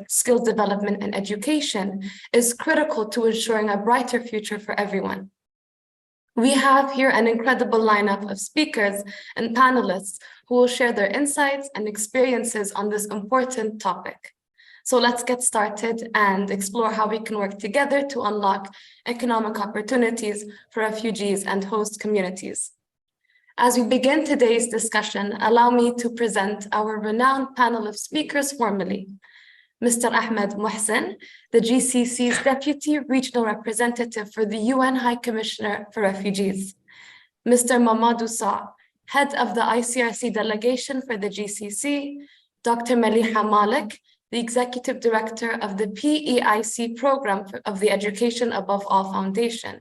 skill development and education is critical to ensuring a brighter future for everyone. We have here an incredible lineup of speakers and panelists who will share their insights and experiences on this important topic. So let's get started and explore how we can work together to unlock economic opportunities for refugees and host communities. As we begin today's discussion, allow me to present our renowned panel of speakers formally. Mr. Ahmed Mohsen, the GCC's Deputy Regional Representative for the UN High Commissioner for Refugees. Mr. Mamadou Sa, Head of the ICRC Delegation for the GCC. Dr. Maliha Malik, the Executive Director of the PEIC Program of the Education Above All Foundation.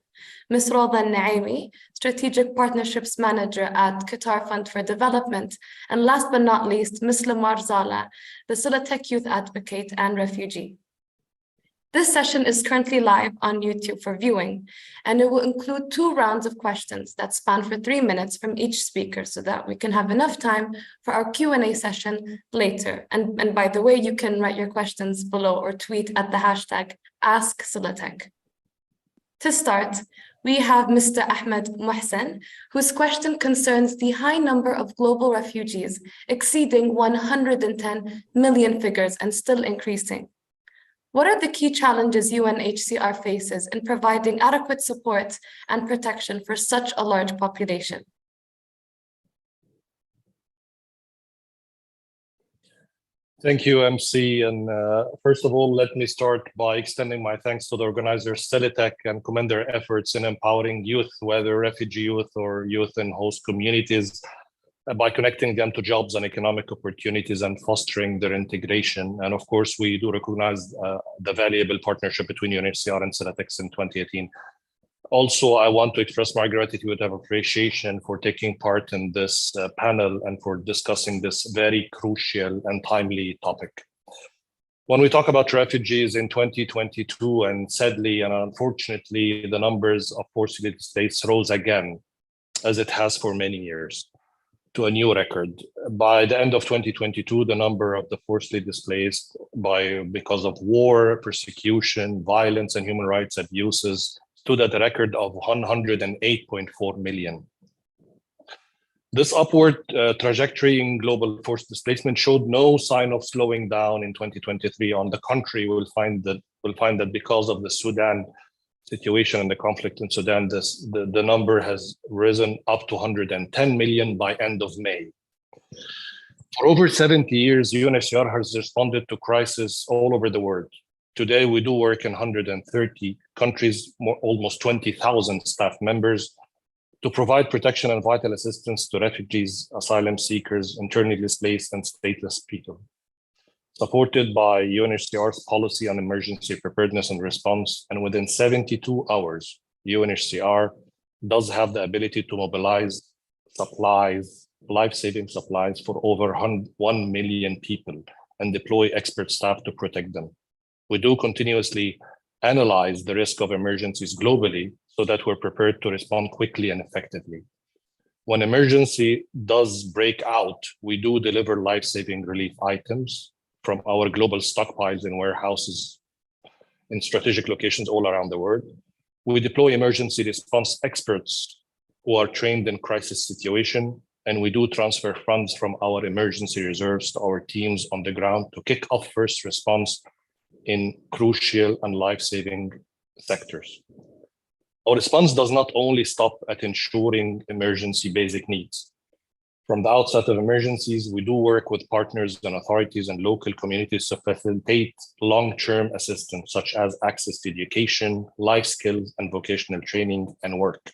Ms. Roda Naimi, Strategic Partnerships Manager at Qatar Fund for Development. And last but not least, Ms. Lamar Zala, the Silatech Youth Advocate and Refugee. This session is currently live on YouTube for viewing, and it will include 2 rounds of questions that span for 3 minutes from each speaker so that we can have enough time for our Q&A session later. And by the way, you can write your questions below or tweet at the hashtag #AskSilatech. To start, we have Mr. Ahmed Mohsen, whose question concerns the high number of global refugees exceeding 110 million figures and still increasing. What are the key challenges UNHCR faces in providing adequate support and protection for such a large population? Thank you, MC. And first of all, let me start by extending my thanks to the organizers, Silatech, and commend their efforts in empowering youth, whether refugee youth or youth in host communities, by connecting them to jobs and economic opportunities and fostering their integration. And of course, we do recognize the valuable partnership between UNHCR and Silatech in 2018. Also, I want to express my gratitude and appreciation for taking part in this panel and for discussing this very crucial and timely topic. When we talk about refugees in 2022, and sadly and unfortunately, the numbers of forcibly displaced rose again, as it has for many years, to a new record. By the end of 2022, the number of the forcibly displaced because of war, persecution, violence, and human rights abuses stood at a record of 108.4 million. This upward trajectory in global forced displacement showed no sign of slowing down in 2023. On the contrary, we'll find that because of the Sudan situation and the conflict in Sudan, the number has risen up to 110 million by end of May. For over 70 years, UNHCR has responded to crises all over the world. Today, we do work in 130 countries, almost 20,000 staff members, to provide protection and vital assistance to refugees, asylum seekers, internally displaced, and stateless people. Supported by UNHCR's policy on emergency preparedness and response, and within 72 hours, UNHCR does have the ability to mobilize supplies, life-saving supplies for over 1 million people and deploy expert staff to protect them. We do continuously analyze the risk of emergencies globally so that we're prepared to respond quickly and effectively. When emergency does break out, we do deliver life-saving relief items from our global stockpiles in warehouses in strategic locations all around the world. We deploy emergency response experts who are trained in crisis situation, and we do transfer funds from our emergency reserves to our teams on the ground to kick off first response in crucial and life-saving sectors. Our response does not only stop at ensuring emergency basic needs. From the outset of emergencies, we do work with partners and authorities and local communities to facilitate long-term assistance, such as access to education, life skills, and vocational training and work.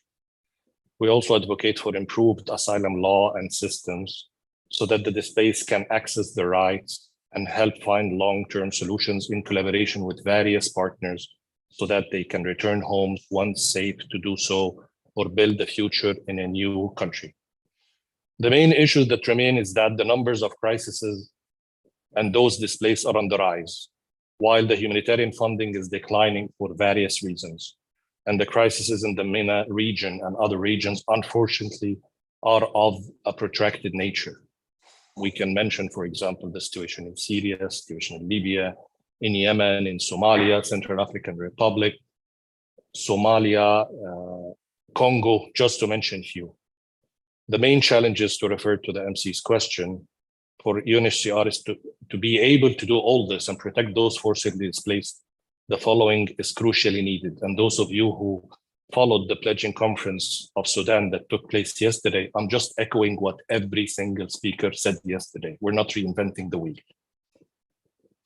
We also advocate for improved asylum law and systems so that the displaced can access their rights and help find long-term solutions in collaboration with various partners so that they can return home once safe to do so or build a future in a new country. The main issue that remain is that the numbers of crises and those displaced are on the rise, while the humanitarian funding is declining for various reasons. And the crises in the MENA region and other regions, unfortunately, are of a protracted nature. We can mention, for example, the situation in Syria, situation in Libya, in Yemen, in Somalia, Central African Republic, Somalia, Congo, just to mention a few. The main challenge is, to refer to the MC's question, for UNHCR is to be able to do all this and protect those forcibly displaced. The following is crucially needed. And those of you who followed the pledging conference of Sudan that took place yesterday, I'm just echoing what every single speaker said yesterday. We're not reinventing the wheel.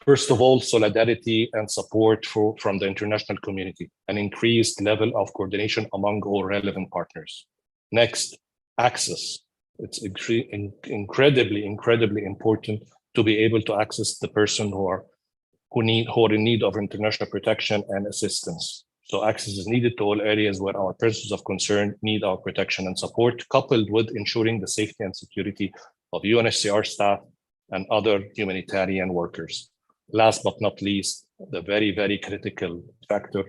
First of all, solidarity and support from the international community, an increased level of coordination among all relevant partners. Next, access. It's incredibly important to be able to access the person who are in need of international protection and assistance. So access is needed to all areas where our persons of concern need our protection and support, coupled with ensuring the safety and security of UNHCR staff and other humanitarian workers. Last but not least, the very, very critical factor,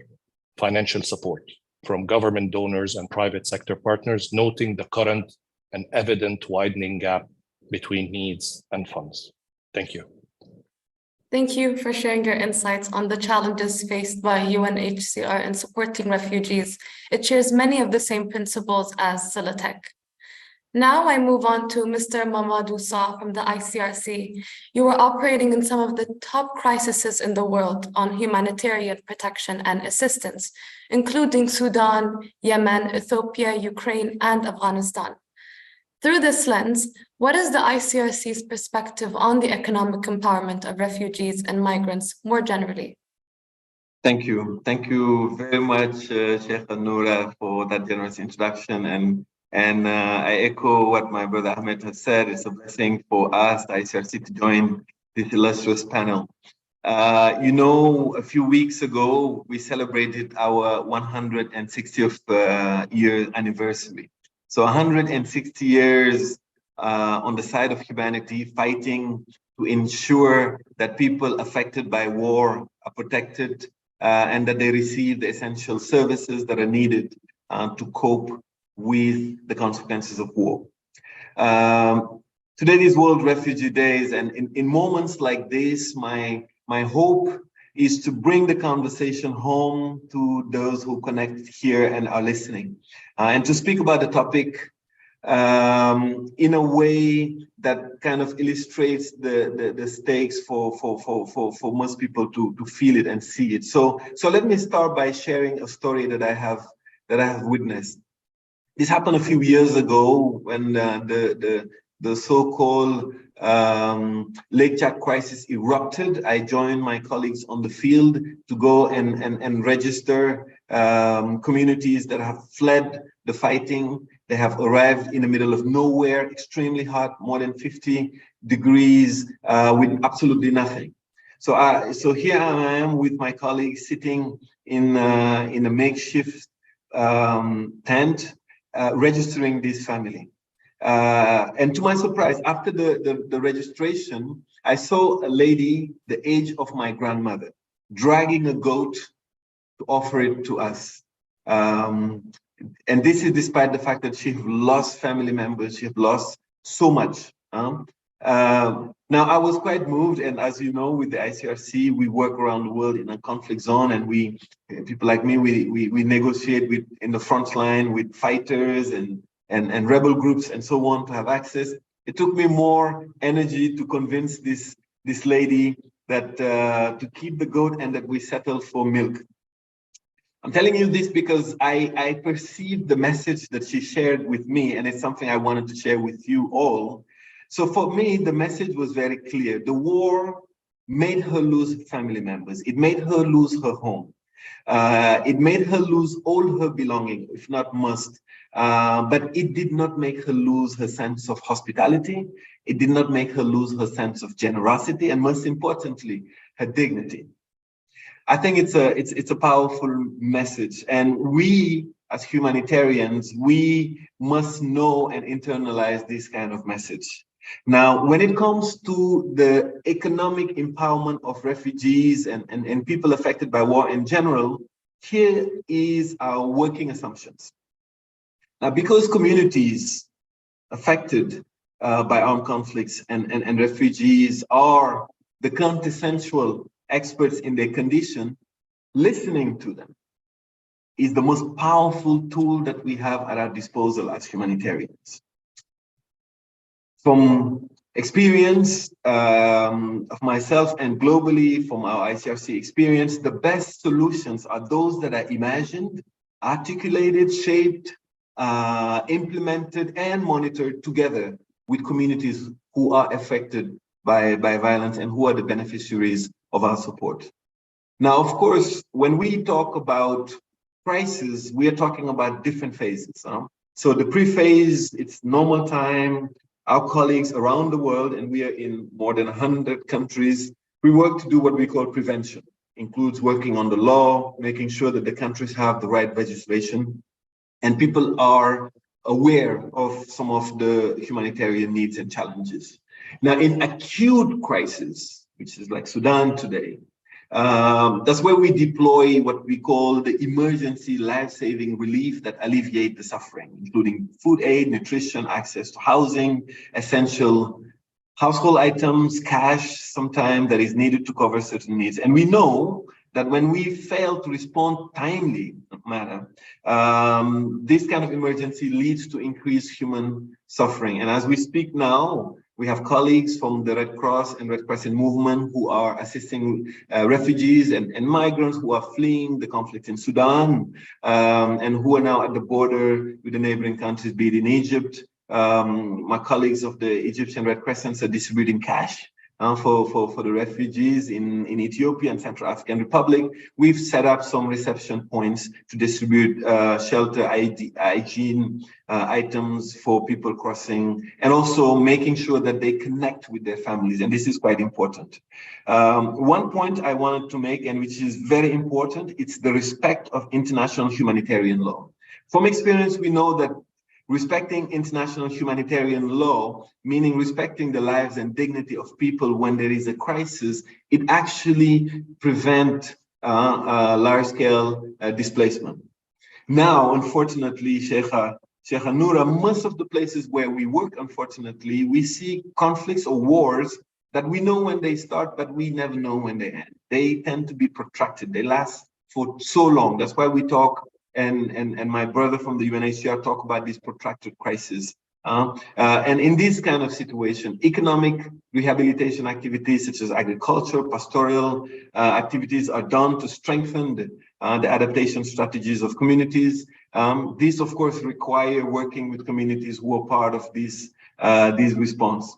financial support from government donors and private sector partners, noting the current and evident widening gap between needs and funds. Thank you. Thank you for sharing your insights on the challenges faced by UNHCR in supporting refugees. It shares many of the same principles as Silatech. Now I move on to Mr. Mamadou Sa from the ICRC. You are operating in some of the top crises in the world on humanitarian protection and assistance, including Sudan, Yemen, Ethiopia, Ukraine, and Afghanistan. Through this lens, what is the ICRC's perspective on the economic empowerment of refugees and migrants more generally? Thank you. Thank you very much, Sheikh Noura, for that generous introduction. And I echo what my brother Ahmed has said. It's a blessing for us, the ICRC, to join this illustrious panel. You know, a few weeks ago, we celebrated our 160th year anniversary. So 160 years on the side of humanity, fighting to ensure that people affected by war are protected and that they receive the essential services that are needed to cope with the consequences of war. Today is World Refugee Days, and in moments like this, my hope is to bring the conversation home to those who connect here and are listening, and to speak about the topic in a way that kind of illustrates the stakes for most people to feel it and see it. So let me start by sharing a story that I have witnessed. This happened a few years ago when the so-called Lake Chad crisis erupted. I joined my colleagues on the field to go and register communities that have fled the fighting. They have arrived in the middle of nowhere, extremely hot, more than 50 degrees, with absolutely nothing. So here I am with my colleagues sitting in a makeshift tent, registering this family. And to my surprise, after the registration, I saw a lady the age of my grandmother dragging a goat to offer it to us. And this is despite the fact that she have lost family members, she have lost so much. Now, I was quite moved, and as you know, with the ICRC, we work around the world in a conflict zone, and people like me, we negotiate in the front line with fighters and rebel groups and so on to have access. It took me more energy to convince this lady that to keep the goat and that we settle for milk. I'm telling you this because I perceived the message that she shared with me, and it's something I wanted to share with you all. So for me, the message was very clear. The war made her lose family members. It made her lose her home. It made her lose all her belongings, if not most. But it did not make her lose her sense of hospitality. It did not make her lose her sense of generosity, and most importantly, her dignity. I think it's a powerful message, and we as humanitarians, we must know and internalize this kind of message. Now, when it comes to the economic empowerment of refugees and people affected by war in general, here is our working assumptions. Now, because communities affected by armed conflicts and refugees are the quintessential experts in their condition, listening to them is the most powerful tool that we have at our disposal as humanitarians. From experience of myself and globally from our ICRC experience, the best solutions are those that are imagined, articulated, shaped, implemented, and monitored together with communities who are affected by violence and who are the beneficiaries of our support. Now, of course, when we talk about crisis, we are talking about different phases. So the pre-phase, it's normal time. Our colleagues around the world, and we are in more than 100 countries, we work to do what we call prevention. Includes working on the law, making sure that the countries have the right legislation, and people are aware of some of the humanitarian needs and challenges. Now, in acute crisis, which is like Sudan today, that's where we deploy what we call the emergency life-saving relief that alleviate the suffering, including food aid, nutrition, access to housing, essential household items, cash sometimes that is needed to cover certain needs. And we know that when we fail to respond timely manner, this kind of emergency leads to increased human suffering. And as we speak now, we have colleagues from the Red Cross and Red Crescent movement who are assisting refugees and migrants who are fleeing the conflict in Sudan and who are now at the border with the neighboring countries, be it in Egypt. My colleagues of the Egyptian Red Crescent are distributing cash for the refugees in Ethiopia and Central African Republic. We've set up some reception points to distribute shelter, hygiene items for people crossing, and also making sure that they connect with their families. And this is quite important. One point I wanted to make, and which is very important, it's the respect of international humanitarian law. From experience, we know that respecting international humanitarian law, meaning respecting the lives and dignity of people when there is a crisis, it actually prevents large-scale displacement. Now, unfortunately, Sheikha Noura, most of the places where we work, unfortunately, we see conflicts or wars that we know when they start, but we never know when they end. They tend to be protracted. They last for so long. That's why we talk, and my brother from the UNHCR talk about this protracted crisis. And in this kind of situation, economic rehabilitation activities such as agriculture, pastoral activities are done to strengthen the adaptation strategies of communities. These, of course, require working with communities who are part of this response.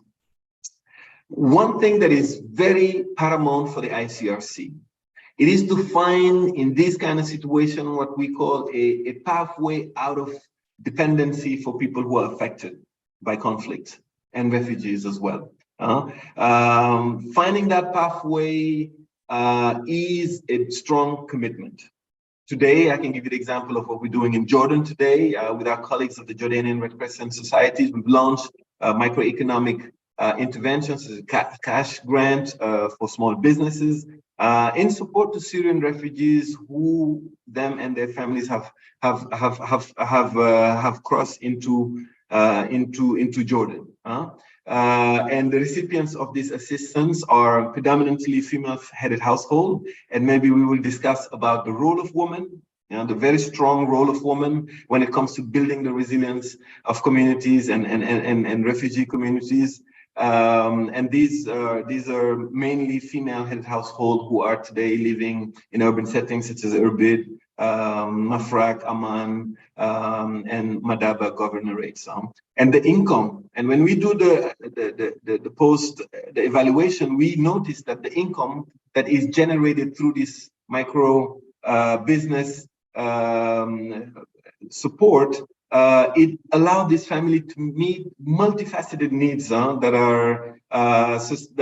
One thing that is very paramount for the ICRC, it is to find in this kind of situation what we call a pathway out of dependency for people who are affected by conflict and refugees as well. Finding that pathway is a strong commitment. Today, I can give you the example of what we're doing in Jordan today with our colleagues of the Jordanian Red Crescent Societies. We've launched microeconomic interventions as a cash grant for small businesses in support to Syrian refugees who them and their families have crossed into Jordan. And the recipients of this assistance are predominantly female-headed household, and maybe we will discuss about the role of women, the very strong role of women when it comes to building the resilience of communities and refugee communities. And these are mainly female-headed households who are today living in urban settings such as Irbid, Mafraq, Amman, and Madaba governorates. And the income, and when we do the evaluation, we notice that the income that is generated through this micro business support, it allowed this family to meet multifaceted needs that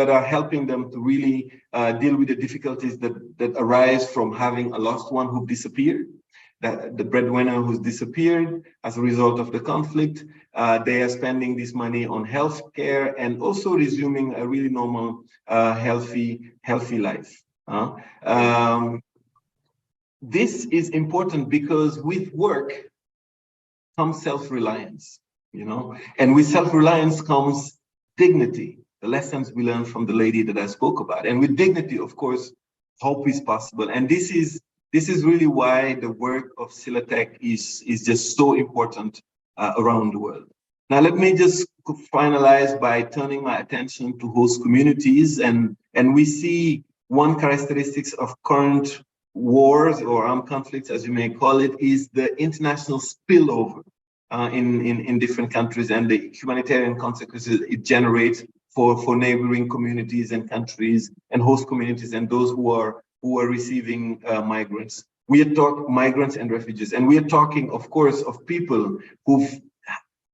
are helping them to really deal with the difficulties that arise from having a lost one who disappeared, the breadwinner who's disappeared as a result of the conflict. They are spending this money on health care and also resuming a really normal, healthy life. This is important because with work comes self-reliance, and with self-reliance comes dignity, the lessons we learned from the lady that I spoke about. And with dignity, of course, hope is possible. And this is really why the work of Silatech is just so important around the world. Now, let me just finalize by turning my attention to host communities. And we see one characteristics of current wars or armed conflicts, as you may call it, is the international spillover in different countries and the humanitarian consequences it generates for neighboring communities and countries and host communities and those who are receiving migrants. We are talking migrants and refugees, and we are talking, of course, of people who've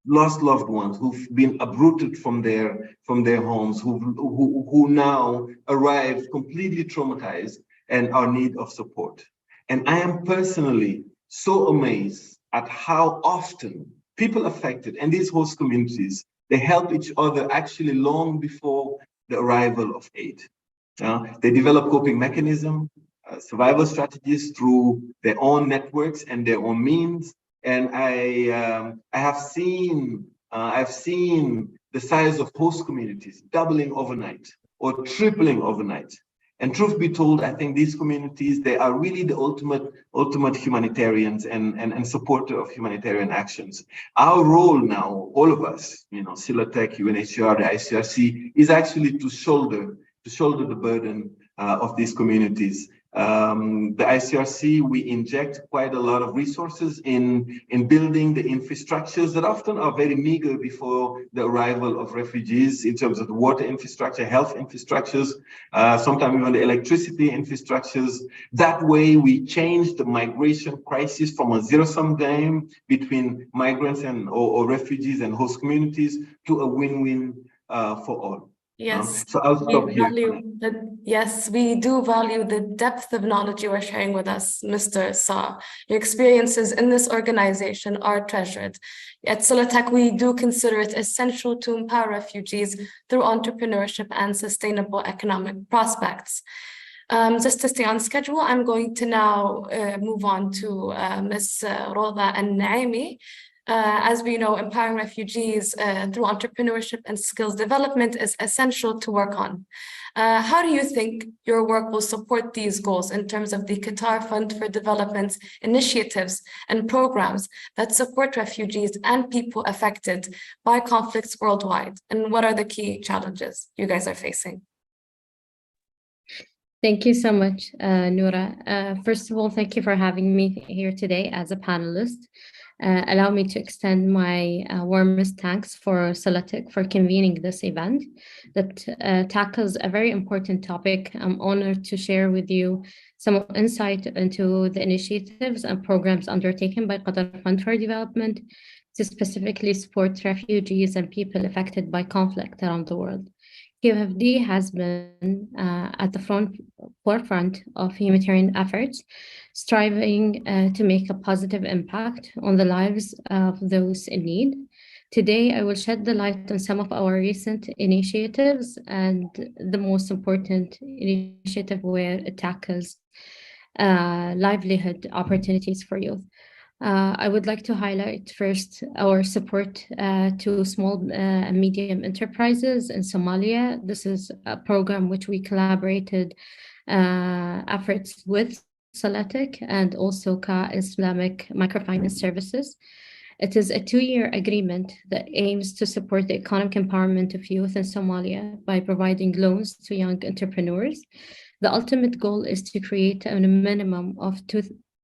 lost loved ones, who've been uprooted from their homes, who now arrive completely traumatized and are in need of support. And I am personally so amazed at how often people affected and these host communities, they help each other actually long before the arrival of aid. They develop coping mechanisms, survival strategies through their own networks and their own means. And I've seen the size of host communities doubling overnight or tripling overnight. And truth be told, I think these communities, they are really the ultimate humanitarians and supporter of humanitarian actions. Our role now, all of us, Silatech, UNHCR, the ICRC, is actually to shoulder the burden of these communities. The ICRC, we inject quite a lot of resources in building the infrastructures that often are very meager before the arrival of refugees in terms of the water infrastructure, health infrastructures, sometimes even the electricity infrastructures. That way we change the migration crisis from a zero-sum game between migrants or refugees and host communities to a win-win for all. Yes, so I'll stop here. Yes, we do value the depth of knowledge you are sharing with us, Mr. Sa. Your experiences in this organization are treasured. At Silatech, we do consider it essential to empower refugees through entrepreneurship and sustainable economic prospects. Just to stay on schedule, I'm going to now move on to Ms. Roda Al-Naimi. As we know, empowering refugees through entrepreneurship and skills development is essential to work on. How do you think your work will support these goals in terms of the Qatar Fund for Development initiatives and programs that support refugees and people affected by conflicts worldwide? And what are the key challenges you guys are facing? Thank you so much, Noura. First of all, thank you for having me here today as a panelist. Allow me to extend my warmest thanks for Silatech for convening this event that tackles a very important topic. I'm honored to share with you some insight into the initiatives and programs undertaken by Qatar Fund for Development to specifically support refugees and people affected by conflict around the world. QFD has been at the forefront of humanitarian efforts, striving to make a positive impact on the lives of those in need. Today, I will shed the light on some of our recent initiatives and the most important initiative where it tackles livelihood opportunities for youth. I would like to highlight first our support to small and medium enterprises in Somalia. This is a program which we collaborated efforts with Silatech and also Ka Islamic Microfinance Services. It is a 2-year agreement that aims to support the economic empowerment of youth in Somalia by providing loans to young entrepreneurs. The ultimate goal is to create a minimum of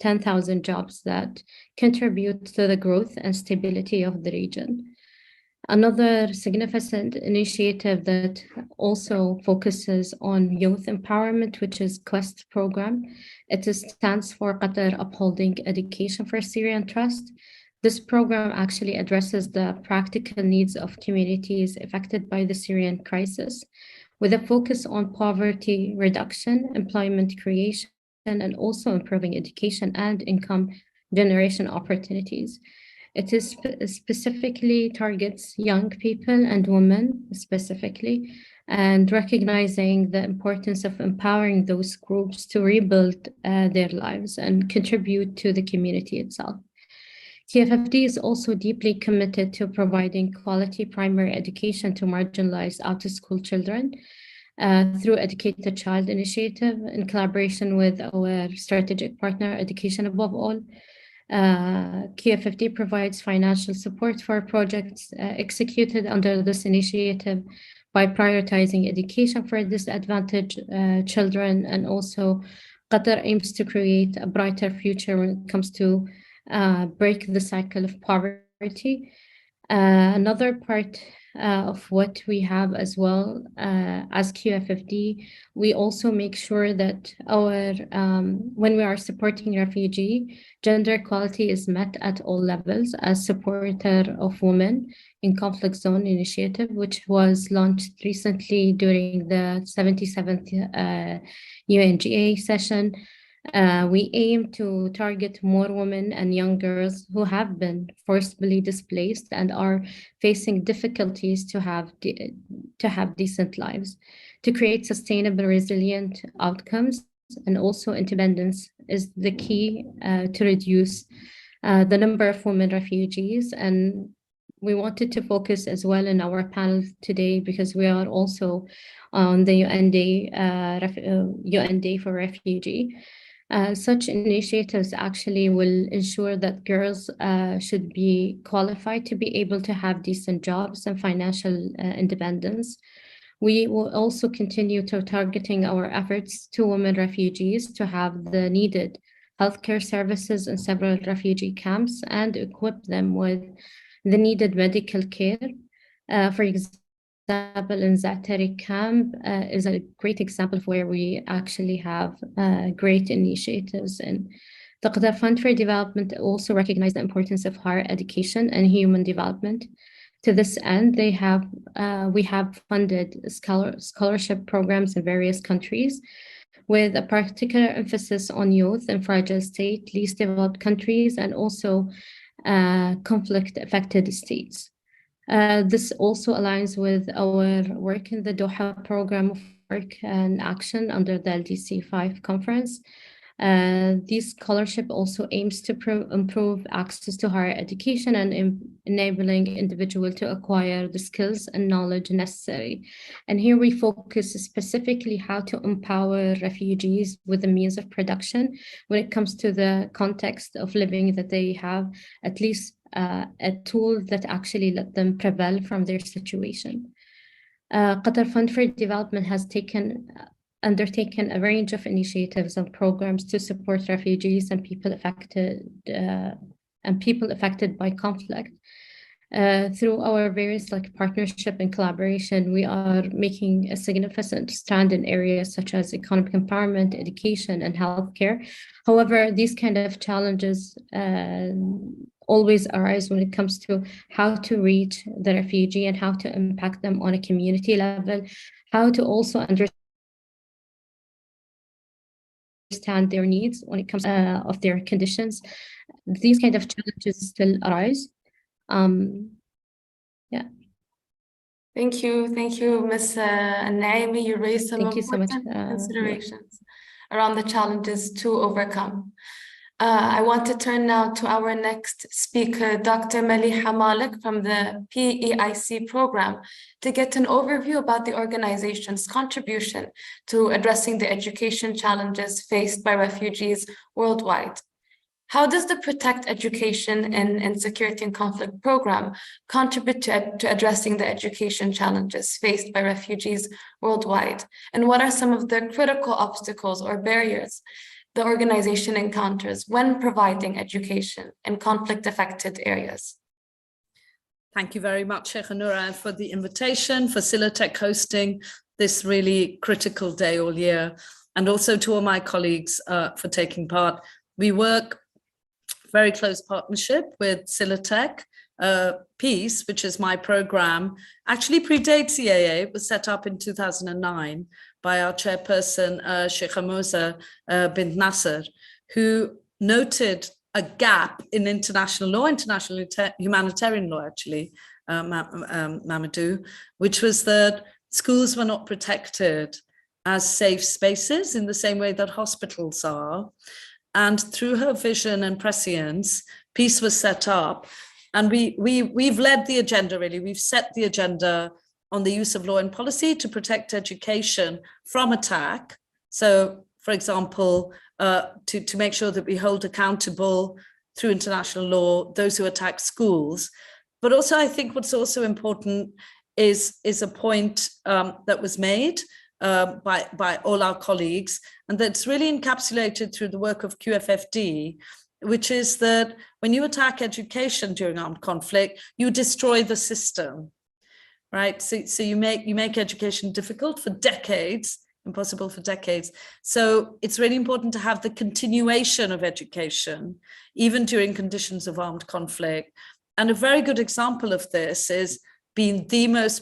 10,000 jobs that contribute to the growth and stability of the region. Another significant initiative that also focuses on youth empowerment, which is QUEST program. It stands for Qatar Upholding Education for Syrian Trust. This program actually addresses the practical needs of communities affected by the Syrian crisis, with a focus on poverty reduction, employment creation, and also improving education and income generation opportunities. It is specifically targets young people and women specifically, and recognizing the importance of empowering those groups to rebuild their lives and contribute to the community itself. TFFD is also deeply committed to providing quality primary education to marginalized out-of-school children. through Educate the Child initiative in collaboration with our strategic partner, Education Above All. QFFD provides financial support for projects executed under this initiative by prioritizing education for disadvantaged children, and also Qatar aims to create a brighter future when it comes to break the cycle of poverty. Another part of what we have as well as QFFD, we also make sure that our when we are supporting refugee, gender equality is met at all levels. As supporter of Women in Conflict Zone initiative, which was launched recently during the 77th UNGA session, we aim to target more women and young girls who have been forcibly displaced and are facing difficulties to have decent lives, to create sustainable, resilient outcomes. And also independence is the key to reduce the number of women refugees. And we wanted to focus as well in our panel today, because we are also on the UN Day for Refugee. Such initiatives actually will ensure that girls should be qualified to be able to have decent jobs and financial independence. We will also continue to targeting our efforts to women refugees to have the needed healthcare services in several refugee camps and equip them with the needed medical care. For example, in Zaatari camp is a great example of where we actually have great initiatives. And the Qatar Fund for Development also recognizes the importance of higher education and human development. To this end, we have funded scholarship programs in various countries, with a particular emphasis on youth in fragile state, least developed countries, and also conflict-affected states. This also aligns with our work in the Doha Program of Work and Action under the LDC5 conference. This scholarship also aims to improve access to higher education and enabling individuals to acquire the skills and knowledge necessary. And here we focus specifically how to empower refugees with the means of production when it comes to the context of living that they have, at least a tool that actually let them prevail from their situation. Qatar Fund for Development has undertaken a range of initiatives and programs to support refugees and people affected by conflict. Through our various partnership and collaboration, we are making a significant stand in areas such as economic empowerment, education, and healthcare. However, these kind of challenges always arise when it comes to how to reach the refugee and how to impact them on a community level, how to also understand their needs when it comes of their conditions. These kind of challenges still arise. Yeah. Thank you, Ms. Naimi. You raised some important considerations around the challenges to overcome. I want to turn now to our next speaker, Dr. Maliha Malik from the PEIC program, to get an overview about the organization's contribution to addressing the education challenges faced by refugees worldwide. How does the Protect Education and Security and Conflict program contribute to addressing the education challenges faced by refugees worldwide? And what are some of the critical obstacles or barriers the organization encounters when providing education in conflict-affected areas? Thank you very much, Sheikh Noura, for the invitation, for Silatech hosting this really critical day all year, and also to all my colleagues for taking part. We work very close partnership with Silatech. Peace, which is my program, actually predates CAA. It was set up in 2009 by our chairperson, Sheikh Moza bint Nasser, who noted a gap in international law, international humanitarian law, actually, Mamadou, which was that schools were not protected as safe spaces in the same way that hospitals are. And through her vision and prescience, Peace was set up. And we've led the agenda, really. We've set the agenda on the use of law and policy to protect education from attack. So, for example, to make sure that we hold accountable through international law those who attack schools. But also, I think what's also important is a point that was made by all our colleagues, and that's really encapsulated through the work of QFFD, which is that when you attack education during armed conflict, you destroy the system, right? So you make education difficult for decades, impossible for decades. So it's really important to have the continuation of education, even during conditions of armed conflict. And a very good example of this is being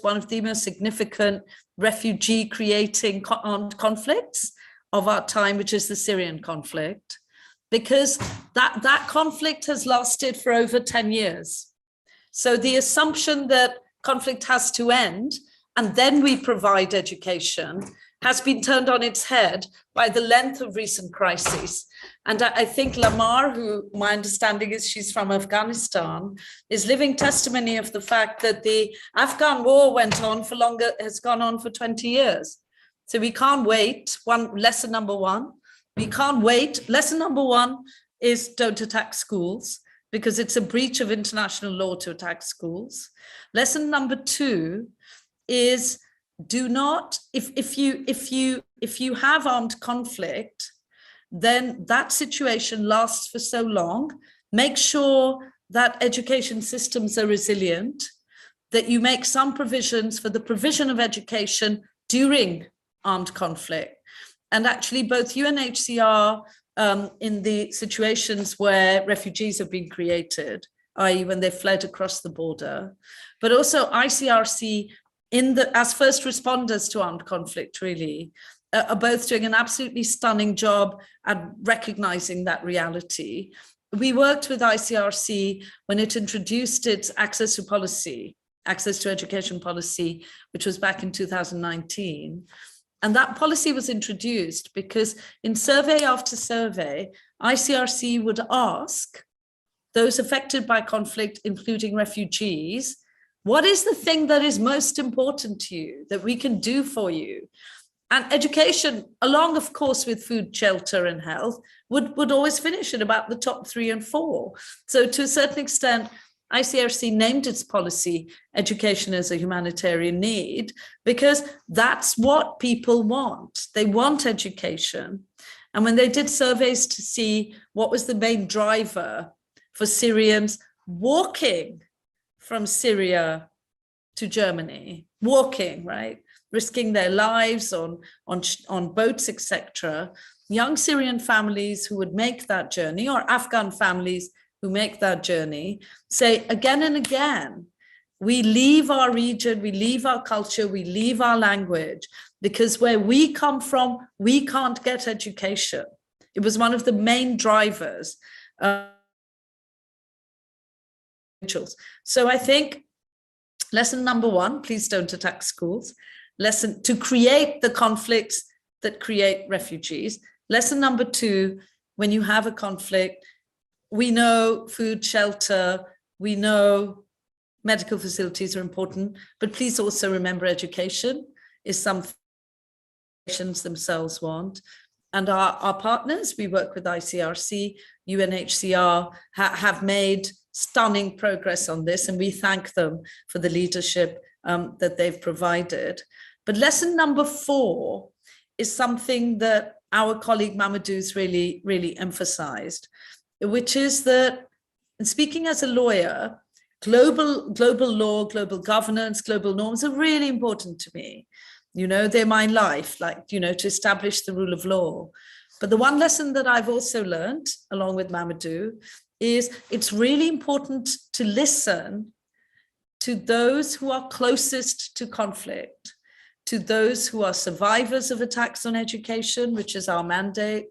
one of the most significant refugee creating armed conflicts of our time, which is the Syrian conflict, because that conflict has lasted for over 10 years. So the assumption that conflict has to end and then we provide education has been turned on its head by the length of recent crises. And I think Lamar, who my understanding is she's from Afghanistan, is living testimony of the fact that the Afghan war went on for longer, has gone on for 20 years. So we can't wait. Lesson number one, we can't wait. Lesson number one is don't attack schools, because it's a breach of international law to attack schools. Lesson number two is do not, if you have armed conflict, then that situation lasts for so long. Make sure that education systems are resilient, that you make some provisions for the provision of education during armed conflict. And actually both UNHCR in the situations where refugees have been created, i.e. when they fled across the border, but also ICRC as first responders to armed conflict, really, are both doing an absolutely stunning job at recognizing that reality. We worked with ICRC when it introduced its access to education policy, which was back in 2019. And that policy was introduced because in survey after survey, ICRC would ask those affected by conflict, including refugees, what is the thing that is most important to you that we can do for you? And education, along, of course, with food, shelter, and health, would always finish at about the top 3 and 4. So to a certain extent, ICRC named its policy education as a humanitarian need, because that's what people want. They want education. And when they did surveys to see what was the main driver for Syrians walking from Syria to Germany, walking, right? Risking their lives on boats, etc. Young Syrian families who would make that journey, or Afghan families who make that journey, say again and again, we leave our region, we leave our culture, we leave our language, because where we come from, we can't get education. It was one of the main drivers. So I think lesson number one, please don't attack schools. Lesson to create the conflicts that create refugees. Lesson number two, when you have a conflict, we know food, shelter, we know medical facilities are important, but please also remember education is something nations themselves want. And our partners, we work with ICRC, UNHCR, have made stunning progress on this, and we thank them for the leadership that they've provided. But lesson number 4 is something that our colleague Mamadou's really emphasized, which is that, and speaking as a lawyer, global law, global governance, global norms are really important to me. You know, they're my life, like, you know, to establish the rule of law. But the one lesson that I've also learned, along with Mamadou, is it's really important to listen to those who are closest to conflict, to those who are survivors of attacks on education, which is our mandate,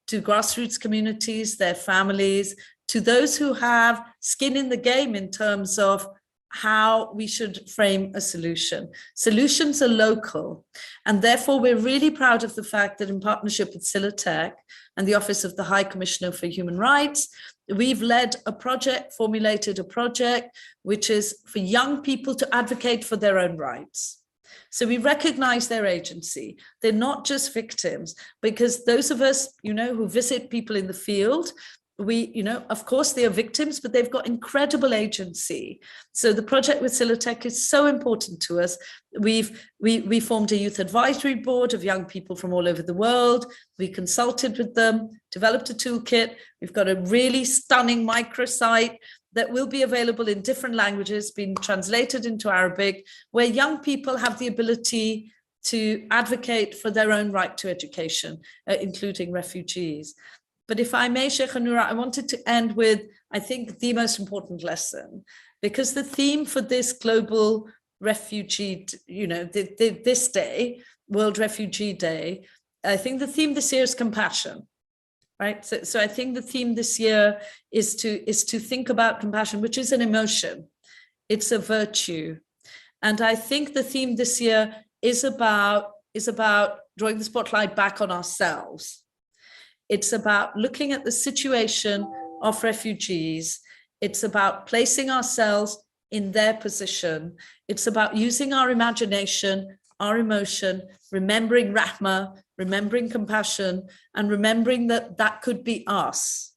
to grassroots communities, their families, to those who have skin in the game in terms of how we should frame a solution. Solutions are local, and therefore we're really proud of the fact that in partnership with Silatech and the Office of the High Commissioner for Human Rights, we've led a project, formulated a project, which is for young people to advocate for their own rights. So we recognize their agency. They're not just victims, because those of us, who visit people in the field, of course they are victims, but they've got incredible agency. So the project with Silatech is so important to us. We formed a youth advisory board of young people from all over the world. We consulted with them, developed a toolkit. We've got a really stunning microsite that will be available in different languages, being translated into Arabic, where young people have the ability to advocate for their own right to education, including refugees. But if I may, Sheikh Noura, I wanted to end with, I think, the most important lesson, because the theme for this global refugee, this day, World Refugee Day, I think the theme this year is compassion, right? So I think the theme this year is to think about compassion, which is an emotion. It's a virtue. And I think the theme this year is about drawing the spotlight back on ourselves. It's about looking at the situation of refugees. It's about placing ourselves in their position. It's about using our imagination, our emotion, remembering rahmah, remembering compassion, and remembering that that could be us.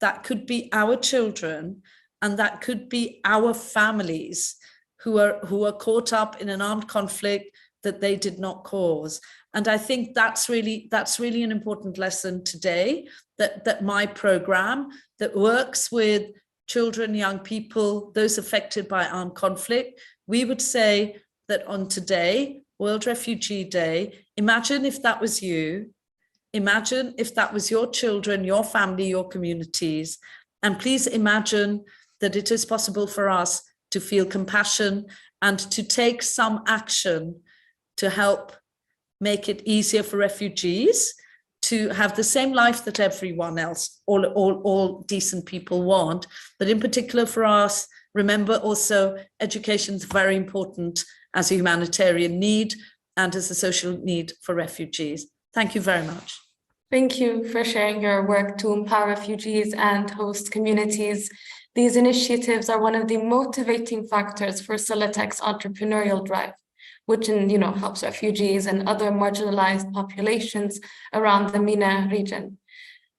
That could be our children, and that could be our families who are caught up in an armed conflict that they did not cause. And I think that's really an important lesson today, that my program that works with children, young people, those affected by armed conflict, we would say that on today, World Refugee Day, imagine if that was you, imagine if that was your children, your family, your communities, and please imagine that it is possible for us to feel compassion and to take some action to help make it easier for refugees to have the same life that everyone else, all decent people want. But in particular for us, remember also education is very important as a humanitarian need and as a social need for refugees. Thank you very much. Thank you for sharing your work to empower refugees and host communities. These initiatives are one of the motivating factors for Silatech's entrepreneurial drive, which helps refugees and other marginalized populations around the MENA region.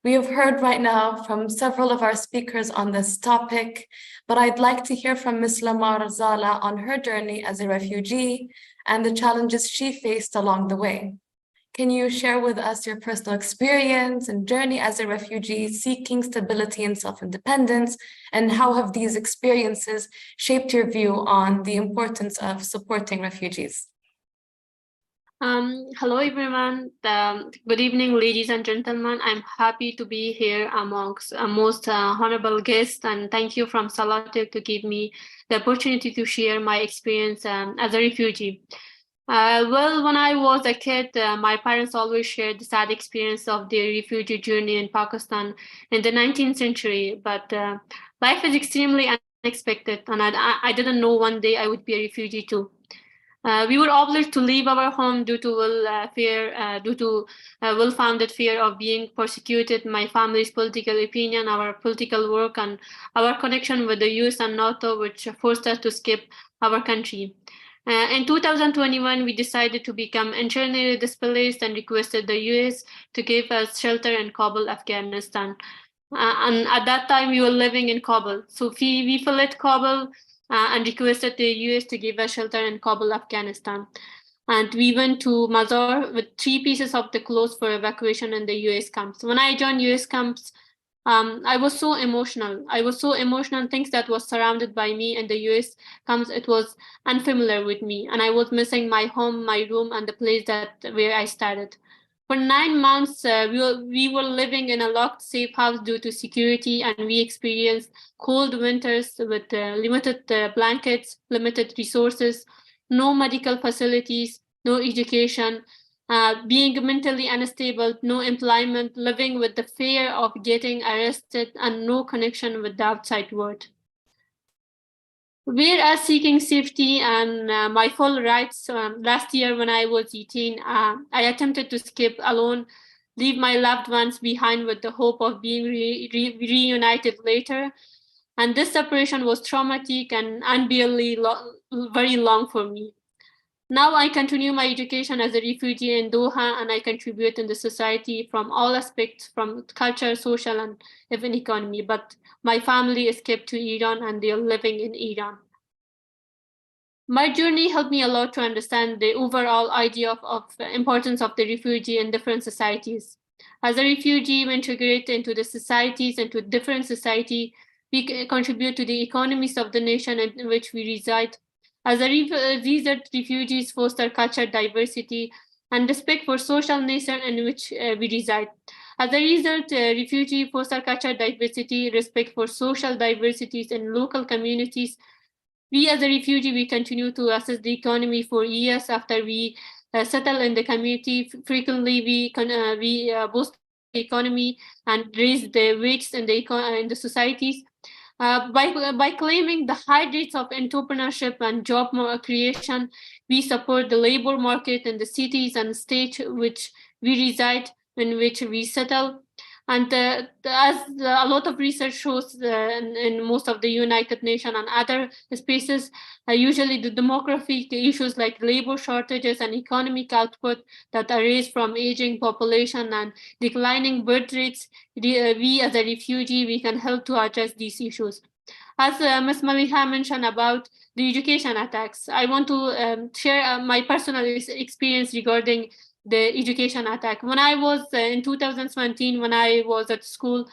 We have heard right now from several of our speakers on this topic, but I'd like to hear from Ms. Lamar Zala on her journey as a refugee and the challenges she faced along the way. Can you share with us your personal experience and journey as a refugee seeking stability and self-independence, and how have these experiences shaped your view on the importance of supporting refugees? Hello, everyone. Good evening, ladies and gentlemen. I'm happy to be here amongst most honorable guests, and thank you from Silatech to give me the opportunity to share my experience as a refugee. Well, when I was a kid, my parents always shared the sad experience of their refugee journey in Pakistan in the 19th century. But life is extremely unexpected, and I didn't know one day I would be a refugee too. We were obliged to leave our home due to well-founded fear of being persecuted, my family's political opinion, our political work, and our connection with the US and NATO, which forced us to skip our country. In 2021, we decided to become internally displaced and requested the US to give us shelter in Kabul, Afghanistan. And at that time, we were living in Kabul. So we fled Kabul and requested the US to give us shelter in Kabul, Afghanistan. And we went to Mazar with 3 pieces of the clothes for evacuation in the US camps. When I joined US camps, I was so emotional. Things that was surrounded by me in the US camps, it was unfamiliar with me. And I was missing my home, my room, and the place where I started. For 9 months, we were living in a locked, safe house due to security, and we experienced cold winters with limited blankets, limited resources, no medical facilities, no education, being mentally unstable, no employment, living with the fear of getting arrested, and no connection with the outside world. Whereas seeking safety and my full rights, last year when I was 18, I attempted to escape alone, leave my loved ones behind with the hope of being reunited later. And this separation was traumatic and unbearably very long for me. Now I continue my education as a refugee in Doha, and I contribute in the society from all aspects, from culture, social, and even economy. But my family escaped to Iran, and they are living in Iran. My journey helped me a lot to understand the overall idea of the importance of the refugee in different societies. As a refugee, we integrate into the societies, into different society, we contribute to the economies of the nation in which we reside. As a result, refugees foster cultural diversity and respect for social nation in which we reside. As a result, refugee foster cultural diversity, respect for social diversities in local communities. We as a refugee, we continue to assess the economy for years after we settle in the community. Frequently, we boost the economy and raise the wages in the societies. By claiming the high rates of entrepreneurship and job creation, we support the labor market in the cities and states which we reside, in which we settle. And as a lot of research shows in most of the United Nations and other spaces, usually the demographic issues like labor shortages and economic output that arise from aging population and declining birth rates, we as a refugee, we can help to address these issues. As Ms. Maliha mentioned about the education attacks, I want to share my personal experience regarding the education attack. When I was in 2017, when I was at school,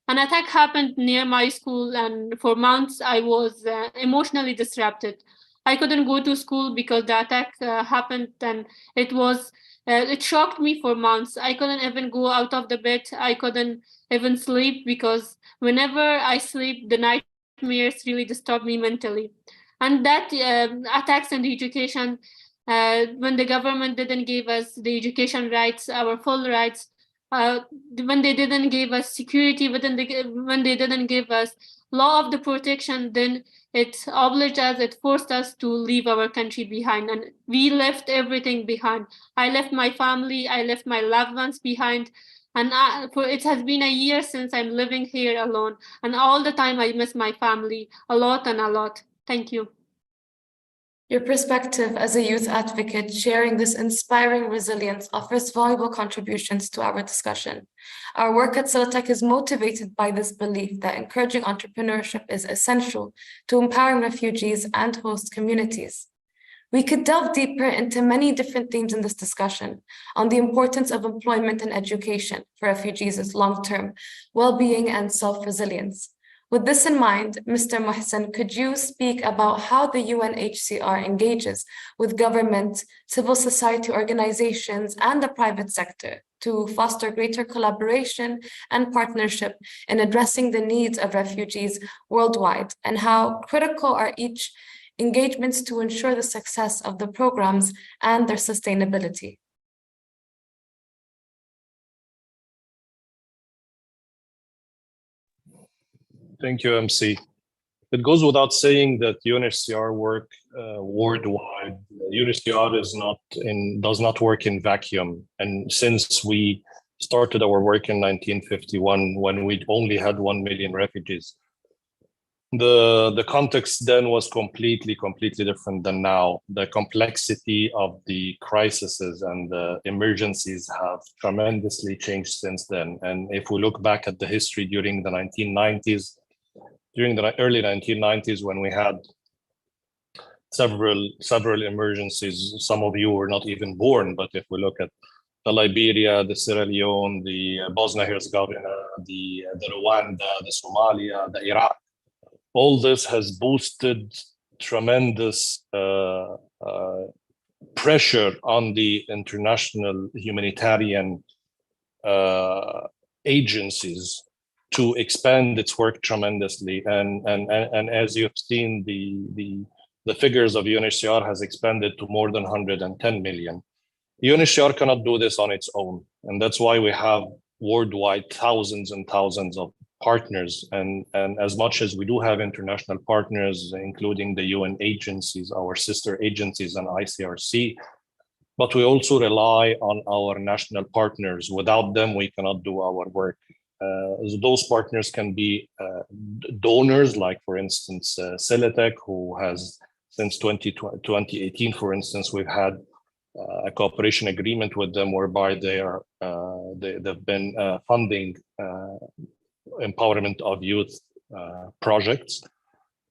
an attack happened near my school, and for months I was emotionally disrupted. I couldn't go to school because the attack happened, and it shocked me for months. I couldn't even go out of the bed. I couldn't even sleep because whenever I sleep, the nightmares really disturb me mentally. And that attacks on the education, when the government didn't give us the education rights, our full rights, when they didn't give us security, when they didn't give us law of the protection, then it obliged us, it forced us to leave our country behind. And we left everything behind. I left my family, I left my loved ones behind. And it has been a year since I'm living here alone. And all the time I miss my family a lot and a lot. Thank you. Your perspective as a youth advocate sharing this inspiring resilience offers valuable contributions to our discussion. Our work at Silatech is motivated by this belief that encouraging entrepreneurship is essential to empowering refugees and host communities. We could delve deeper into many different themes in this discussion on the importance of employment and education for refugees' long-term well-being and self-resilience. With this in mind, Mr. Mohsen, could you speak about how the UNHCR engages with government, civil society organizations, and the private sector to foster greater collaboration and partnership in addressing the needs of refugees worldwide, and how critical are each engagements to ensure the success of the programs and their sustainability? Thank you, MC. It goes without saying that UNHCR work worldwide. UNHCR does not work in vacuum. And since we started our work in 1951, when we only had 1 million refugees, the context then was completely different than now. The complexity of the crises and the emergencies have tremendously changed since then. And if we look back at the history during the 1990s, during the early 1990s, when we had several emergencies, some of you were not even born, but if we look at the Liberia, the Sierra Leone, the Bosnia-Herzegovina, the Rwanda, the Somalia, the Iraq, all this has boosted tremendous pressure on the international humanitarian agencies to expand its work tremendously. And as you've seen, the figures of UNHCR has expanded to more than 110 million. UNHCR cannot do this on its own. And that's why we have worldwide thousands and thousands of partners. And as much as we do have international partners, including the UN agencies, our sister agencies and ICRC, but we also rely on our national partners. Without them, we cannot do our work. Those partners can be donors, like for instance, Silatech, who has Since 2018, for instance, we've had a cooperation agreement with them whereby they've been funding empowerment of youth projects.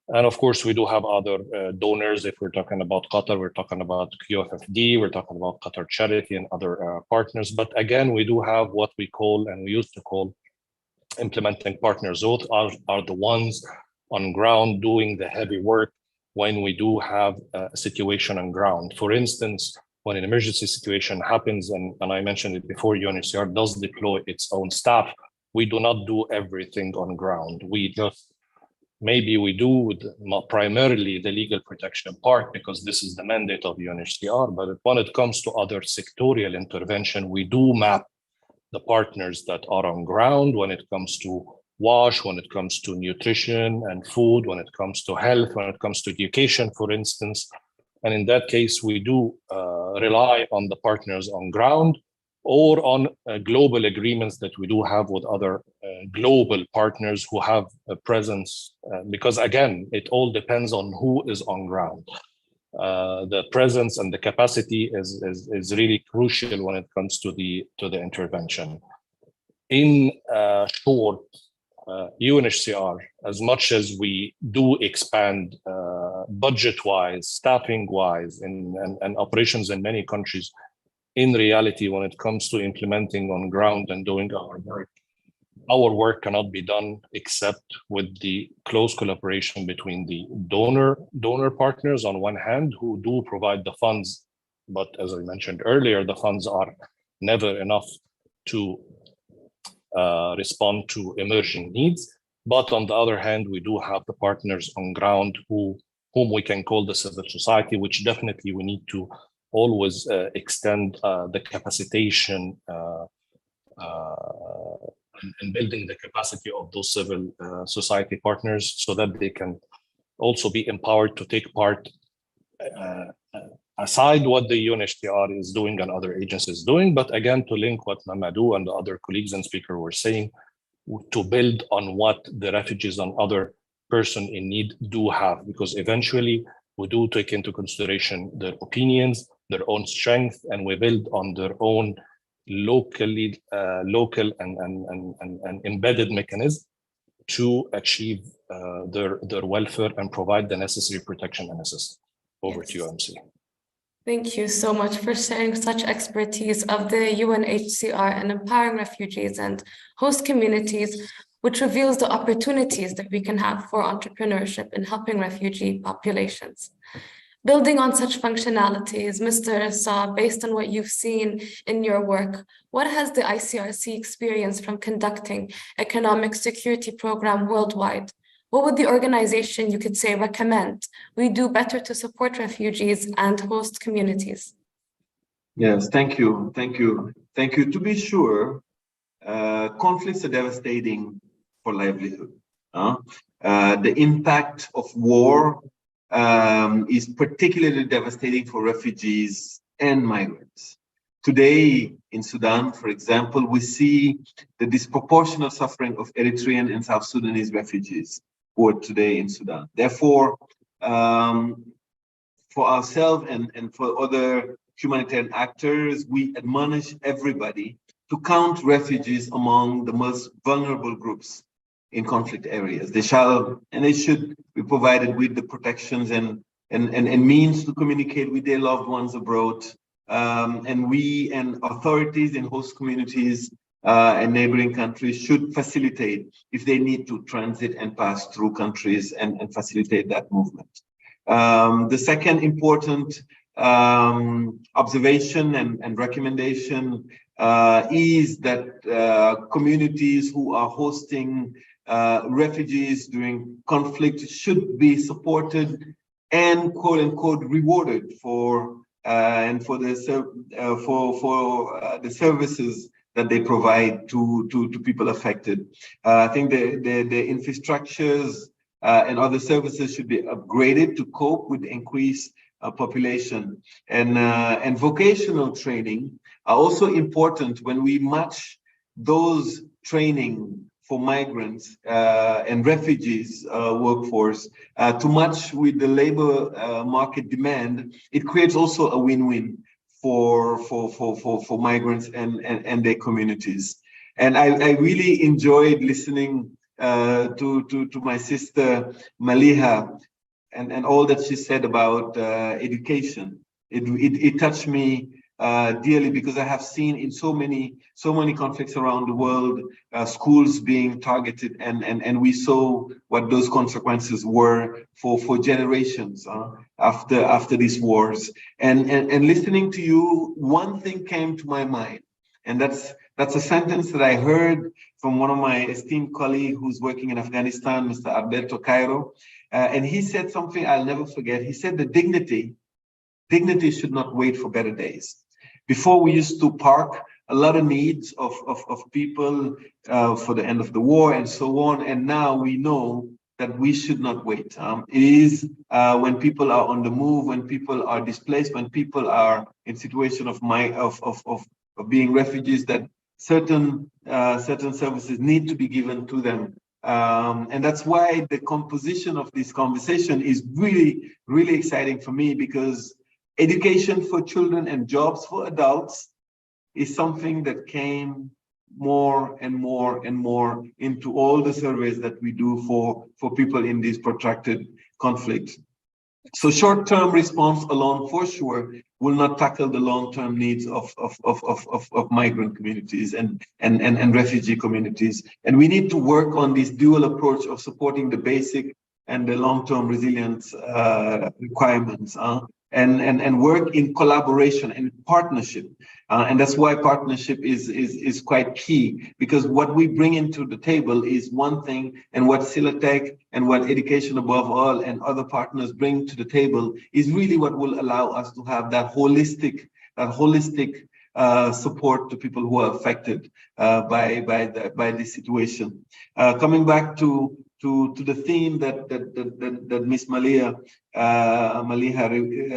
And of course, we do have other donors. If we're talking about Qatar, we're talking about QFFD, we're talking about Qatar Charity and other partners. But again, we do have what we call, and we used to call, implementing partners. Those are the ones on ground doing the heavy work when we do have a situation on ground. For instance, when an emergency situation happens, and I mentioned it before, UNHCR does deploy its own staff. We do not do everything on ground. We just, maybe we do primarily the legal protection part because this is the mandate of UNHCR, but when it comes to other sectorial intervention, we do map the partners that are on ground when it comes to wash, when it comes to nutrition and food, when it comes to health, when it comes to education, for instance. And in that case, we do rely on the partners on ground or on global agreements that we do have with other global partners who have a presence, because again, it all depends on who is on ground. The presence and the capacity is really crucial when it comes to the intervention. In short, UNHCR, as much as we do expand budget-wise, staffing-wise, and operations in many countries, in reality, when it comes to implementing on ground and doing our work cannot be done except with the close collaboration between the donor partners on one hand, who do provide the funds, but as I mentioned earlier, the funds are never enough to respond to emerging needs. But on the other hand, we do have the partners on ground whom we can call the civil society, which definitely we need to always extend the capacitation and building the capacity of those civil society partners so that they can also be empowered to take part aside what the UNHCR is doing and other agencies doing, but again, to link what Mamadou and the other colleagues and speakers were saying, to build on what the refugees and other person in need do have, because eventually we do take into consideration their opinions, their own strength, and we build on their own local and embedded mechanism to achieve their welfare and provide the necessary protection and assistance. Over to you, MC. Thank you so much for sharing such expertise of the UNHCR and empowering refugees and host communities, which reveals the opportunities that we can have for entrepreneurship in helping refugee populations. Building on such functionalities, Mr. Sa, based on what you've seen in your work, what has the ICRC experienced from conducting economic security program worldwide? What would the organization, you could say, recommend we do better to support refugees and host communities? Yes, thank you. To be sure, conflicts are devastating for livelihood. The impact of war is particularly devastating for refugees and migrants. Today in Sudan, for example, we see the disproportionate suffering of Eritrean and South Sudanese refugees who are today in Sudan. Therefore, for ourselves and for other humanitarian actors, we admonish everybody to count refugees among the most vulnerable groups in conflict areas. They should be provided with the protections and means to communicate with their loved ones abroad. And we and authorities in host communities and neighboring countries should facilitate, if they need to, transit and pass through countries and facilitate that movement. The second important observation and recommendation is that communities who are hosting refugees during conflict should be supported and quote unquote rewarded for the services that they provide to people affected. I think the infrastructures and other services should be upgraded to cope with the increased population. And vocational training are also important when we match those training migrants and refugees workforce to match with the labor market demand, it creates also a win-win for migrants and their communities. And I really enjoyed listening to my sister Maliha and all that she said about education. It touched me dearly, because I have seen in so many conflicts around the world, schools being targeted, and we saw what those consequences were for generations after these wars. And listening to you, one thing came to my mind, and that's a sentence that I heard from one of my esteemed colleagues who's working in Afghanistan, Mr. Alberto Cairo, and he said something I'll never forget. He said that dignity should not wait for better days. Before, we used to park a lot of needs of people for the end of the war and so on. And now we know that we should not wait. It is when people are on the move, when people are displaced, when people are in situation of being refugees, that certain services need to be given to them. And that's why the composition of this conversation is really, really exciting for me, because education for children and jobs for adults is something that came more and more and more into all the surveys that we do for people in these protracted conflicts. So short-term response alone, for sure, will not tackle the long-term needs of migrant communities and refugee communities. And we need to work on this dual approach of supporting the basic and the long-term resilience requirements. And work in collaboration and partnership. And that's why partnership is quite key, because what we bring into the table is one thing, and what Silatech and what Education Above All and other partners bring to the table is really what will allow us to have that holistic support to people who are affected by this situation. Coming back to the theme that Ms. Maliha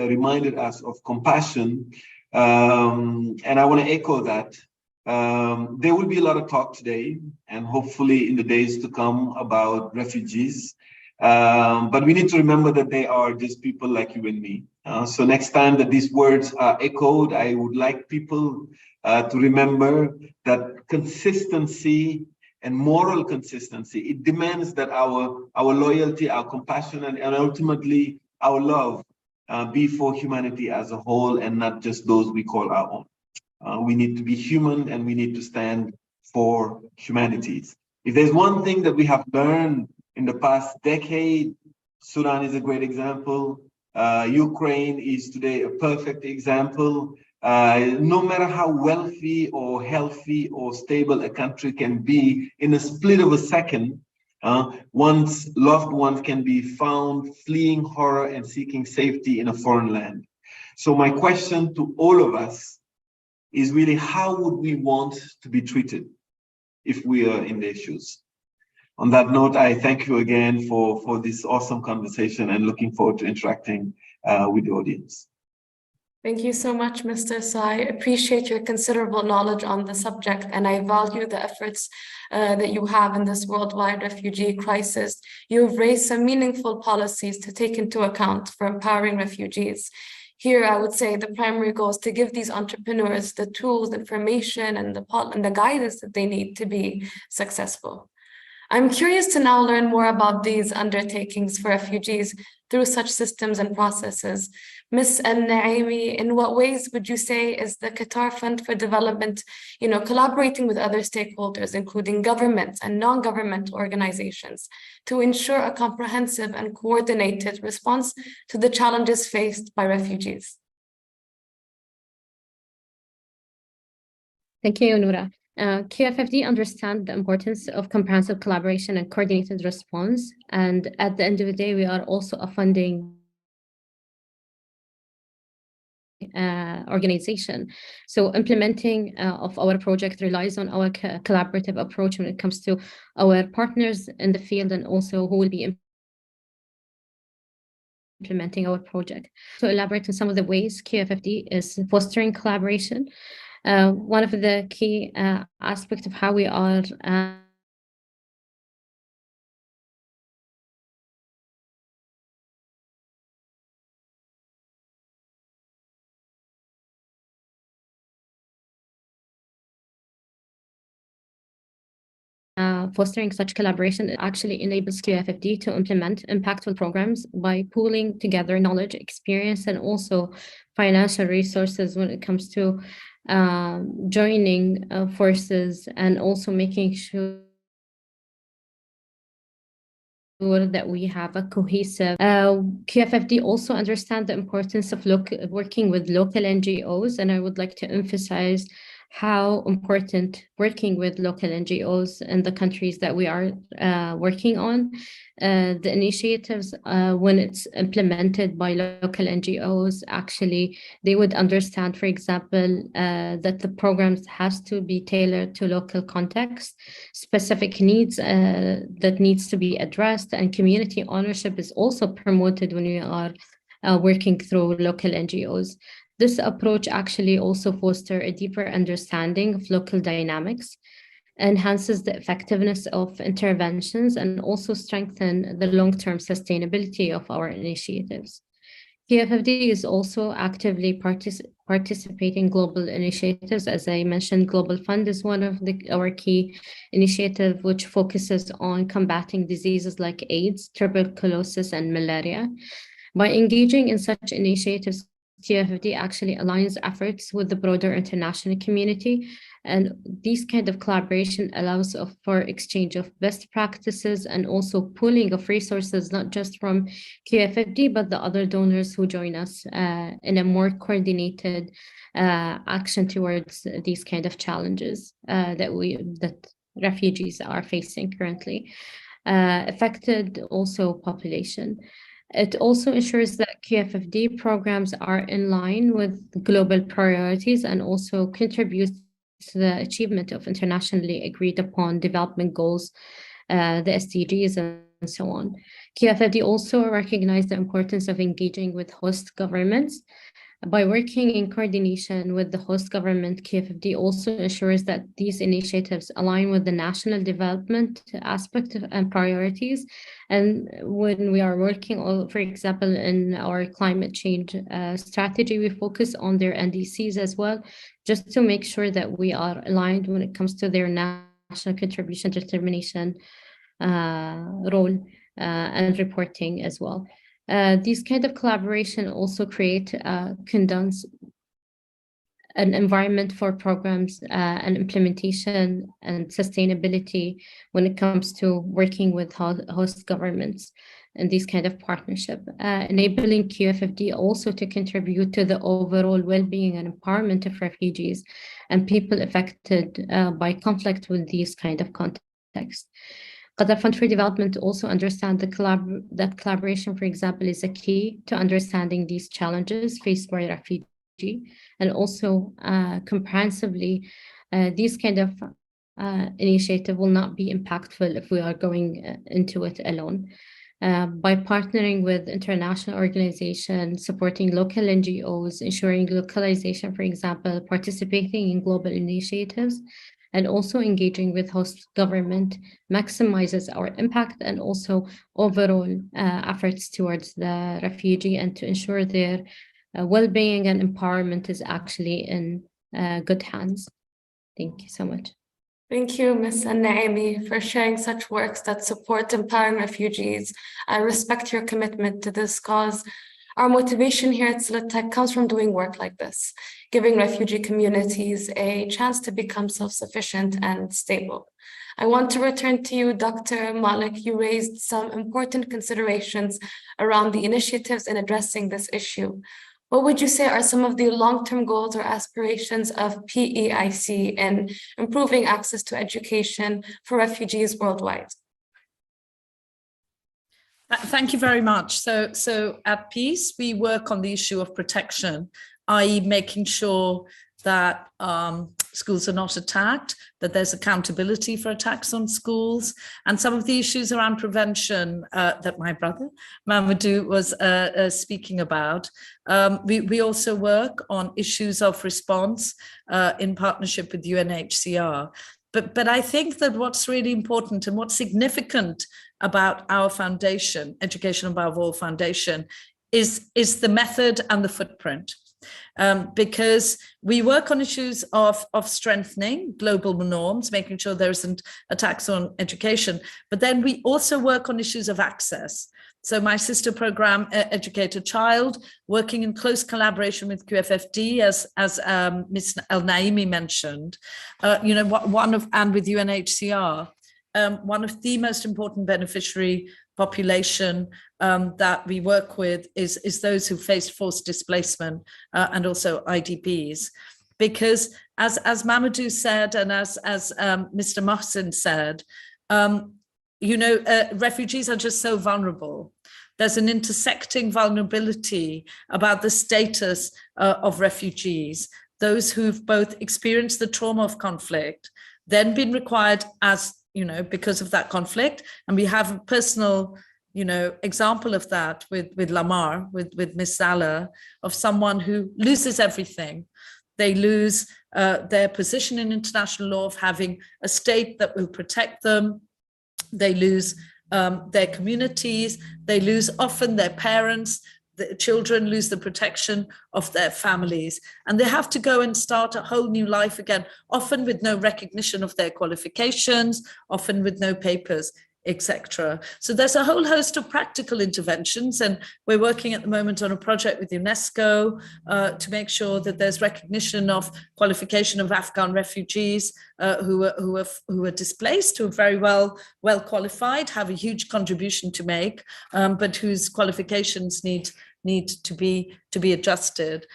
reminded us of, compassion, and I want to echo that. There will be a lot of talk today, and hopefully in the days to come, about refugees. But we need to remember that they are just people like you and me. So next time that these words are echoed, I would like people to remember that consistency and moral consistency, it demands that our loyalty, our compassion, and ultimately our love be for humanity as a whole, and not just those we call our own. We need to be human, and we need to stand for humanities. If there's one thing that we have learned in the past decade, Sudan is a great example. Ukraine is today a perfect example. No matter how wealthy or healthy or stable a country can be, in a split of a second, one's loved ones can be found fleeing horror and seeking safety in a foreign land. So my question to all of us is really, how would we want to be treated if we are in their shoes? On that note, I thank you again for this awesome conversation, and looking forward to interacting with the audience. Thank you so much, Mr. Sai. I appreciate your considerable knowledge on the subject, and I value the efforts that you have in this worldwide refugee crisis. You have raised some meaningful policies to take into account for empowering refugees. Here, I would say the primary goal is to give these entrepreneurs the tools, information, and the guidance that they need to be successful. I'm curious to now learn more about these undertakings for refugees through such systems and processes. Ms. Al-Naimi, in what ways would you say is the Qatar Fund for Development, collaborating with other stakeholders, including governments and non-governmental organizations, to ensure a comprehensive and coordinated response to the challenges faced by refugees? Thank you, Noura. QFFD understands the importance of comprehensive collaboration and coordinated response. And at the end of the day, we are also a funding organization. So implementing of our project relies on our collaborative approach when it comes to our partners in the field, and also who will be implementing our project. To elaborate on some of the ways QFFD is fostering collaboration, one of the key aspects of how we are fostering such collaboration actually enables QFFD to implement impactful programs by pooling together knowledge, experience, and also financial resources when it comes to joining forces, and also making sure that we have a cohesive QFFD also understand the importance of working with local NGOs, and I would like to emphasize how important working with local NGOs in the countries that we are working on. The initiatives, when it's implemented by local NGOs, actually, they would understand, for example, that the programs has to be tailored to local context, specific needs that needs to be addressed, and community ownership is also promoted when we are working through local NGOs. This approach actually also fosters a deeper understanding of local dynamics, enhances the effectiveness of interventions, and also strengthen the long-term sustainability of our initiatives. QFFD is also actively participating in global initiatives. As I mentioned, Global Fund is one of our key initiatives, which focuses on combating diseases like AIDS, tuberculosis, and malaria. By engaging in such initiatives, QFFD actually aligns efforts with the broader international community, and this kind of collaboration allows for exchange of best practices and also pooling of resources, not just from QFFD, but the other donors who join us in a more coordinated action towards these kind of challenges that refugees are facing currently. Affected also population. It also ensures that QFFD programs are in line with global priorities and also contribute to the achievement of internationally agreed upon development goals, the SDGs, and so on. QFFD also recognized the importance of engaging with host governments. By working in coordination with the host government, QFFD also ensures that these initiatives align with the national development aspect and priorities. And when we are working, for example, in our climate change strategy, we focus on their NDCs as well, just to make sure that we are aligned when it comes to their national contribution determination role and reporting as well. These kind of collaboration also create condense an environment for programs and implementation and sustainability when it comes to working with host governments and these kind of partnership, enabling QFFD also to contribute to the overall well-being and empowerment of refugees and people affected by conflict with these kind of contexts. Qatar Fund for Development also understand that collaboration, for example, is a key to understanding these challenges faced by refugee, and also comprehensively, these kind of initiative will not be impactful if we are going into it alone. By partnering with international organizations, supporting local NGOs, ensuring localization, for example, participating in global initiatives, and also engaging with host government maximizes our impact and also overall efforts towards the refugee, and to ensure their well-being and empowerment is actually in good hands. Thank you so much. Thank you, Ms. Naimi, for sharing such works that support empowering refugees. I respect your commitment to this cause. Our motivation here at Silatech comes from doing work like this, giving refugee communities a chance to become self-sufficient and stable. I want to return to you, Dr. Malik. You raised some important considerations around the initiatives in addressing this issue. What would you say are some of the long-term goals or aspirations of PEIC in improving access to education for refugees worldwide? Thank you very much. So at Peace, we work on the issue of protection, i.e. making sure that schools are not attacked, that there's accountability for attacks on schools, and some of the issues around prevention that my brother Mamadou was speaking about. We also work on issues of response in partnership with UNHCR. But I think that what's really important and what's significant about our foundation, Education Above All Foundation, is the method and the footprint. because we work on issues of strengthening global norms, making sure there isn't attacks on education, but then we also work on issues of access. So my sister program, Educate a Child, working in close collaboration with QFFD, as Ms. El Naimi mentioned, and with UNHCR, one of the most important beneficiary population that we work with is those who faced forced displacement and also IDPs. Because as Mamadou said, and as Mr. Mohsin said, refugees are just so vulnerable. There's an intersecting vulnerability about the status of refugees, those who've both experienced the trauma of conflict, then been required because of that conflict. And we have a personal, example of that with Lamar, with Miss Zala, of someone who loses everything. They lose their position in international law of having a state that will protect them. They lose their communities. They lose often their parents. The children lose the protection of their families, and they have to go and start a whole new life again, often with no recognition of their qualifications, often with no papers, etc. So there's a whole host of practical interventions, and we're working at the moment on a project with UNESCO to make sure that there's recognition of qualification of Afghan refugees who are displaced, who are very well qualified, have a huge contribution to make, but whose qualifications need to be adjusted.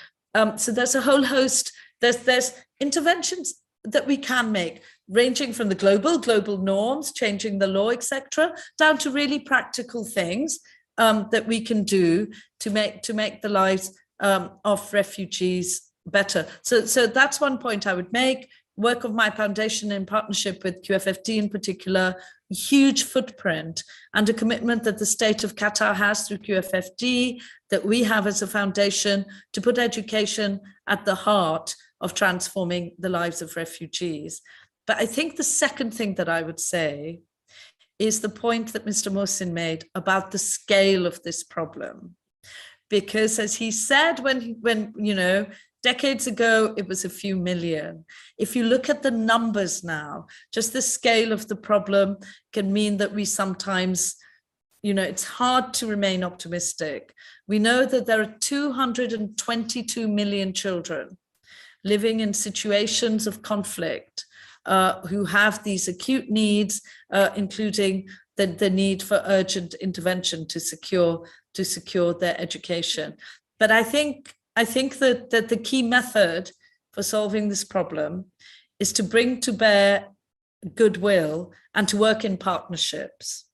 So there's a whole host. There's interventions that we can make, ranging from the global norms, changing the law, etc., down to really practical things that we can do to make the lives of refugees better. So that's one point I would make. Work of my foundation in partnership with QFFD in particular, huge footprint and a commitment that the state of Qatar has through QFFD, that we have as a foundation, to put education at the heart of transforming the lives of refugees. But I think the second thing that I would say is the point that Mr. Mohsin made about the scale of this problem. Because as he said, when decades ago, it was a few million. If you look at the numbers now, just the scale of the problem can mean that we sometimes, it's hard to remain optimistic. We know that there are 222 million children living in situations of conflict who have these acute needs, including the need for urgent intervention to secure their education. But I think that the key method for solving this problem is to bring to bear goodwill and to work in partnerships.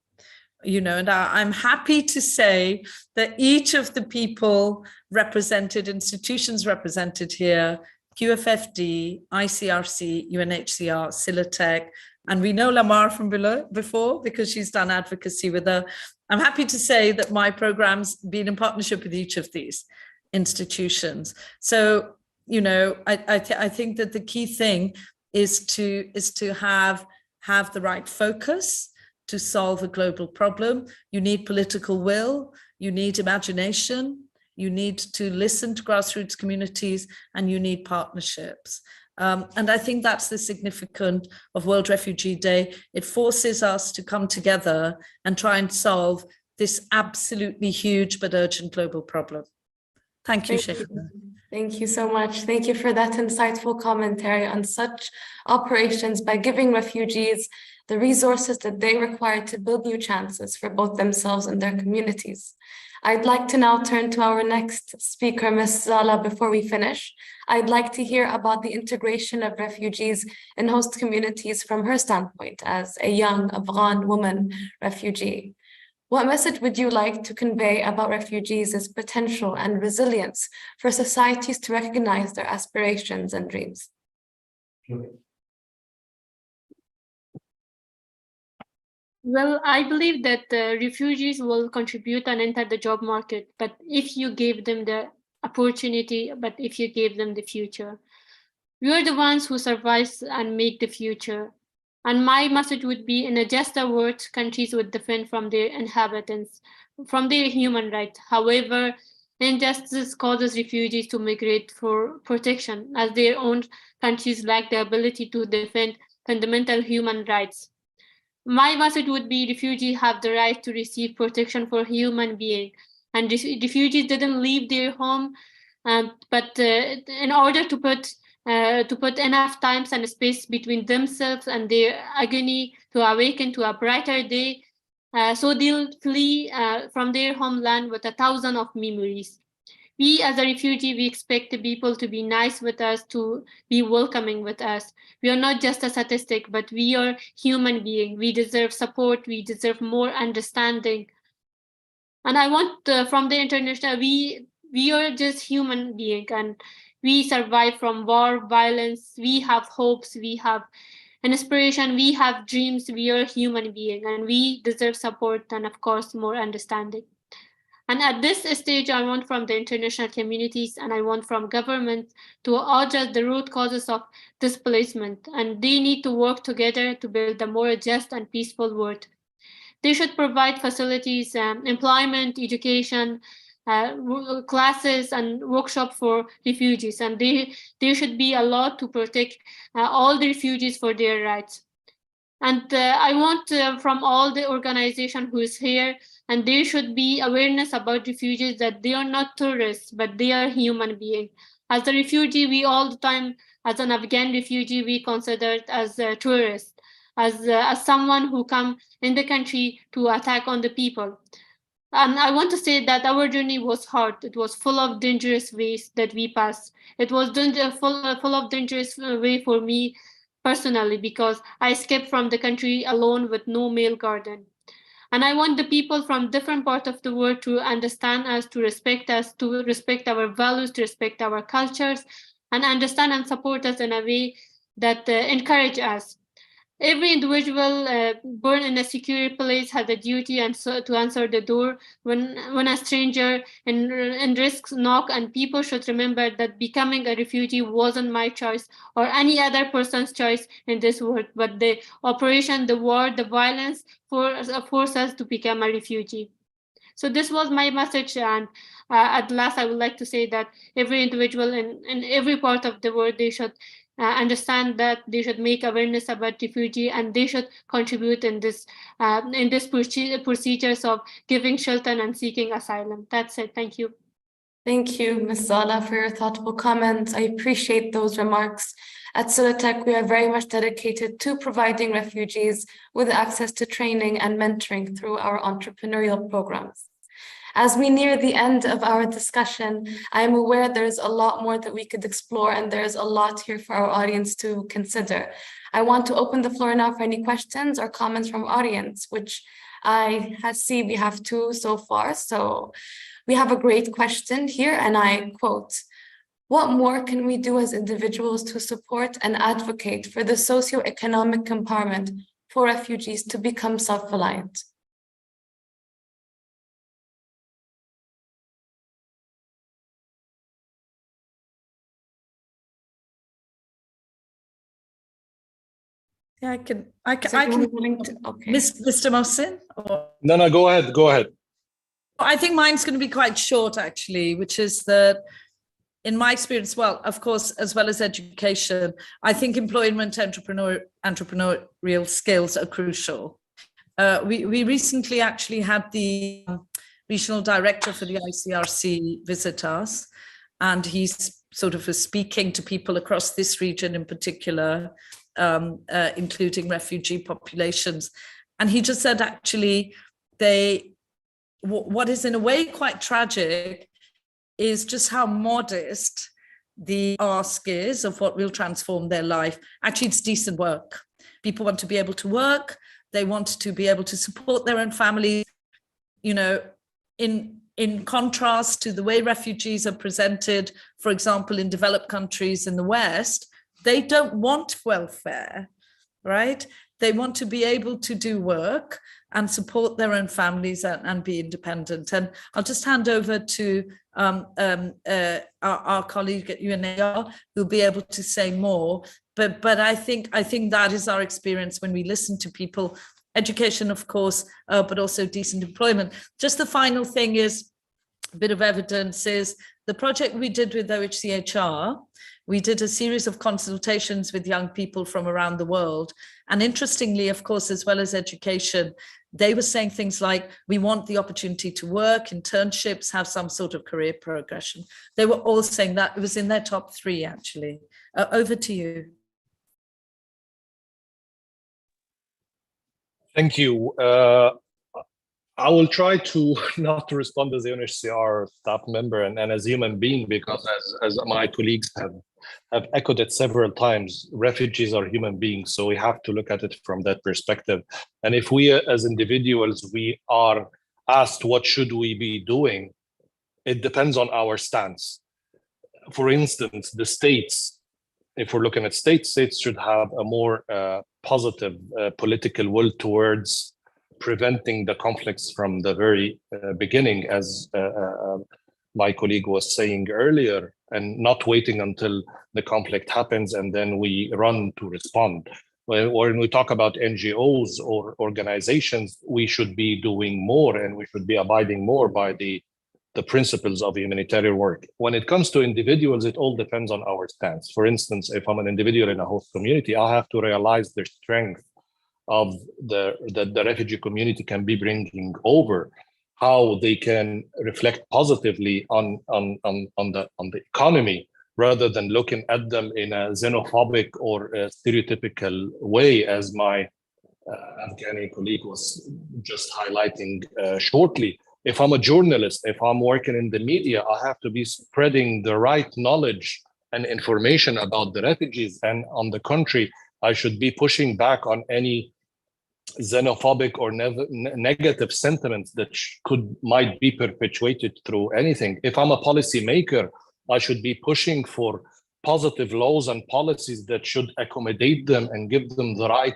And I'm happy to say that each of the people represented, institutions represented here, QFFD, ICRC, UNHCR, Silatech, and we know Lamar from before because she's done advocacy with her. I'm happy to say that my program's been in partnership with each of these institutions. So, I think that the key thing is to have the right focus to solve a global problem. You need political will, you need imagination, you need to listen to grassroots communities, and you need partnerships. And I think that's the significance of World Refugee Day. It forces us to come together and try and solve this absolutely huge but urgent global problem. Thank you, Sheikh. Thank you so much. Thank you for that insightful commentary on such operations by giving refugees the resources that they require to build new chances for both themselves and their communities. I'd like to now turn to our next speaker, Ms. Zala, before we finish. I'd like to hear about the integration of refugees in host communities from her standpoint as a young Afghan woman refugee. What message would you like to convey about refugees' potential and resilience for societies to recognize their aspirations and dreams? Well, I believe that refugees will contribute and enter the job market, but if you give them the opportunity, but if you give them the future. We are the ones who survive and make the future. And my message would be, in a juster world, countries would defend from their inhabitants, from their human rights. However, Injustice causes refugees to migrate for protection, as their own countries lack the ability to defend fundamental human rights. My message would be refugees have the right to receive protection for human being, and refugees didn't leave their home, but in order to put enough time and space between themselves and their agony to awaken to a brighter day, so they'll flee from their homeland with 1,000 of memories. We as a refugee, we expect the people to be nice with us, to be welcoming with us. We are not just a statistic, but we are human beings. We deserve support. We deserve more understanding. And I want from the international, we are just human beings, and we survive from war, violence. We have hopes. We have an inspiration. We have dreams. We are human beings, and we deserve support and, of course, more understanding. And at this stage, I want from the international communities and I want from government to address the root causes of displacement. And they need to work together to build a more just and peaceful world. They should provide facilities, employment, education, classes and workshops for refugees. And there should be a law to protect all the refugees for their rights. And I want from all the organization who is here, and there should be awareness about refugees that they are not tourists, but they are human beings. As a refugee, we all the time, as an Afghan refugee, we considered as a tourist, as someone who come in the country to attack on the people. And I want to say that our journey was hard. It was full of dangerous ways that we passed. It was full of dangerous way for me personally, because I escaped from the country alone with no male guardian. And I want the people from different parts of the world to understand us, to respect our values, to respect our cultures, and understand and support us in a way that encourage us. Every individual born in a secure place has a duty and so to answer the door when a stranger in risks knock, and people should remember that becoming a refugee wasn't my choice or any other person's choice in this world, but the operation, the war, the violence force us to become a refugee. So this was my message, and at last I would like to say that every individual in every part of the world, they should understand that they should make awareness about refugee, and they should contribute in this procedures of giving shelter and seeking asylum. That's it. Thank you. Thank you, Ms. Zala, for your thoughtful comments. I appreciate those remarks. At Silatech, we are very much dedicated to providing refugees with access to training and mentoring through our entrepreneurial programs. As we near the end of our discussion, I am aware there's a lot more that we could explore, and there's a lot here for our audience to consider. I want to open the floor now for any questions or comments from audience, which I see we have 2 so far. So we have a great question here, and I quote, "What more can we do as individuals to support and advocate for the socioeconomic empowerment for refugees to become self-reliant?" Yeah, I can. Okay. Mr. Mohsin? Or? No, go ahead. I think mine's going to be quite short, actually, which is that in my experience, well, of course, as well as education, I think employment, entrepreneurial skills are crucial. We recently actually had the regional director for the ICRC visit us, and he's sort of speaking to people across this region in particular, including refugee populations. And he just said, actually, what is in a way quite tragic is just how modest the ask is of what will transform their life. Actually, it's decent work. People want to be able to work. They want to be able to support their own families. You know, in contrast to the way refugees are presented, for example, in developed countries in the West, they don't want welfare, right? They want to be able to do work and support their own families and be independent. And I'll just hand over to our colleague at UNAR, who'll be able to say more. But I think that is our experience when we listen to people. Education, of course, but also decent employment. Just the final thing is, bit of evidence is the project we did with OHCHR. We did a series of consultations with young people from around the world. And interestingly, of course, as well as education, they were saying things like, we want the opportunity to work, internships, have some sort of career progression. They were all saying that. It was in their top 3, actually. Over to you. Thank you. I will try to not to respond as the UNHCR staff member and as a human being, because as my colleagues have echoed it several times, refugees are human beings. So we have to look at it from that perspective. And if we as individuals, we are asked what should we be doing, it depends on our stance. For instance, the states, if we're looking at states should have a more positive political will towards preventing the conflicts from the very beginning, as my colleague was saying earlier, and not waiting until the conflict happens and then we run to respond. When we talk about NGOs or organizations, we should be doing more and we should be abiding more by the principles of humanitarian work. When it comes to individuals, it all depends on our stance. For instance, if I'm an individual in a host community, I have to realize the strength of the refugee community can be bringing over, how they can reflect positively on the economy, rather than looking at them in a xenophobic or a stereotypical way, as my Afghani colleague was just highlighting shortly. If I'm a journalist, if I'm working in the media, I have to be spreading the right knowledge and information about the refugees and on the country. I should be pushing back on any xenophobic or negative sentiments that might be perpetuated through anything. If I'm a policymaker, I should be pushing for positive laws and policies that should accommodate them and give them the right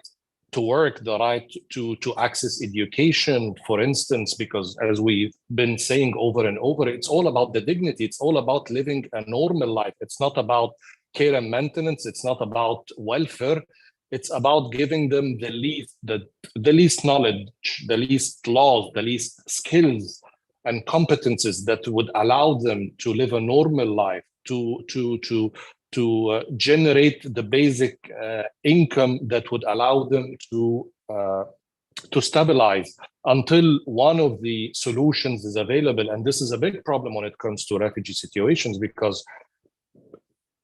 to work, the right to access education, for instance, because as we've been saying over and over, it's all about the dignity. It's all about living a normal life. It's not about care and maintenance. It's not about welfare. It's about giving them the least knowledge, the least laws, the least skills and competences that would allow them to live a normal life, to generate the basic income that would allow them to stabilize until one of the solutions is available. And this is a big problem when it comes to refugee situations, because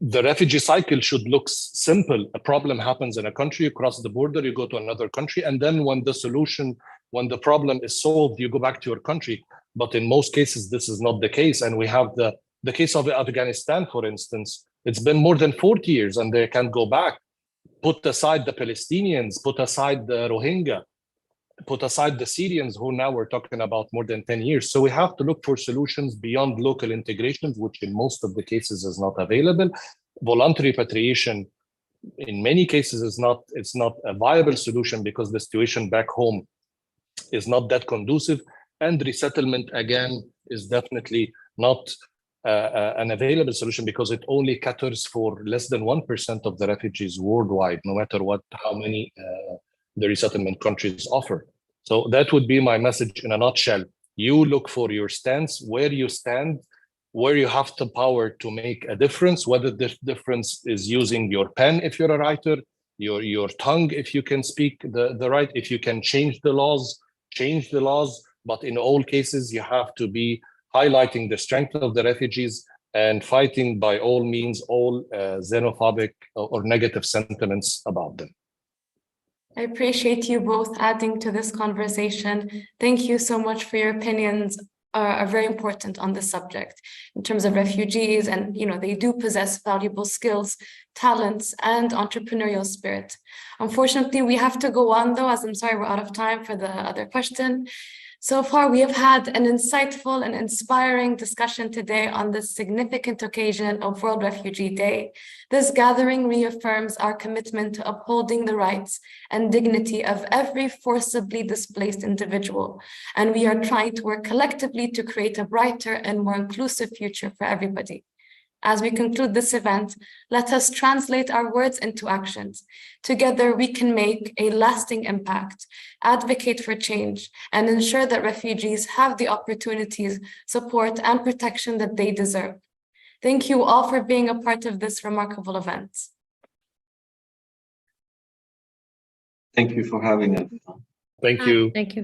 the refugee cycle should look simple. A problem happens in a country, you cross the border, you go to another country, and then when the problem is solved, you go back to your country. But in most cases, this is not the case. And we have the case of Afghanistan, for instance. It's been more than 40 years and they can't go back. Put aside the Palestinians, put aside the Rohingya, put aside the Syrians, who now we're talking about more than 10 years. So we have to look for solutions beyond local integrations, which in most of the cases is not available. Voluntary repatriation, in many cases, it's not a viable solution because the situation back home is not that conducive. And resettlement, again, is definitely not an available solution because it only caters for less than 1% of the refugees worldwide, no matter how many the resettlement countries offer. So that would be my message in a nutshell. You look for your stance, where you stand, where you have the power to make a difference, whether the difference is using your pen if you're a writer, your tongue if you can speak the right, if you can change the laws, change the laws. But in all cases, you have to be highlighting the strength of the refugees and fighting by all means all xenophobic or negative sentiments about them. I appreciate you both adding to this conversation. Thank you so much for your opinions. Are very important on this subject in terms of refugees, and they do possess valuable skills, talents, and entrepreneurial spirit. Unfortunately, we have to go on though, as I'm sorry we're out of time for the other question. So far, we have had an insightful and inspiring discussion today on this significant occasion of World Refugee Day. This gathering reaffirms our commitment to upholding the rights and dignity of every forcibly displaced individual. And we are trying to work collectively to create a brighter and more inclusive future for everybody. As we conclude this event, let us translate our words into actions. Together, we can make a lasting impact, advocate for change, and ensure that refugees have the opportunities, support, and protection that they deserve. Thank you all for being a part of this remarkable event. Thank you for having us. Thank you. Thank you.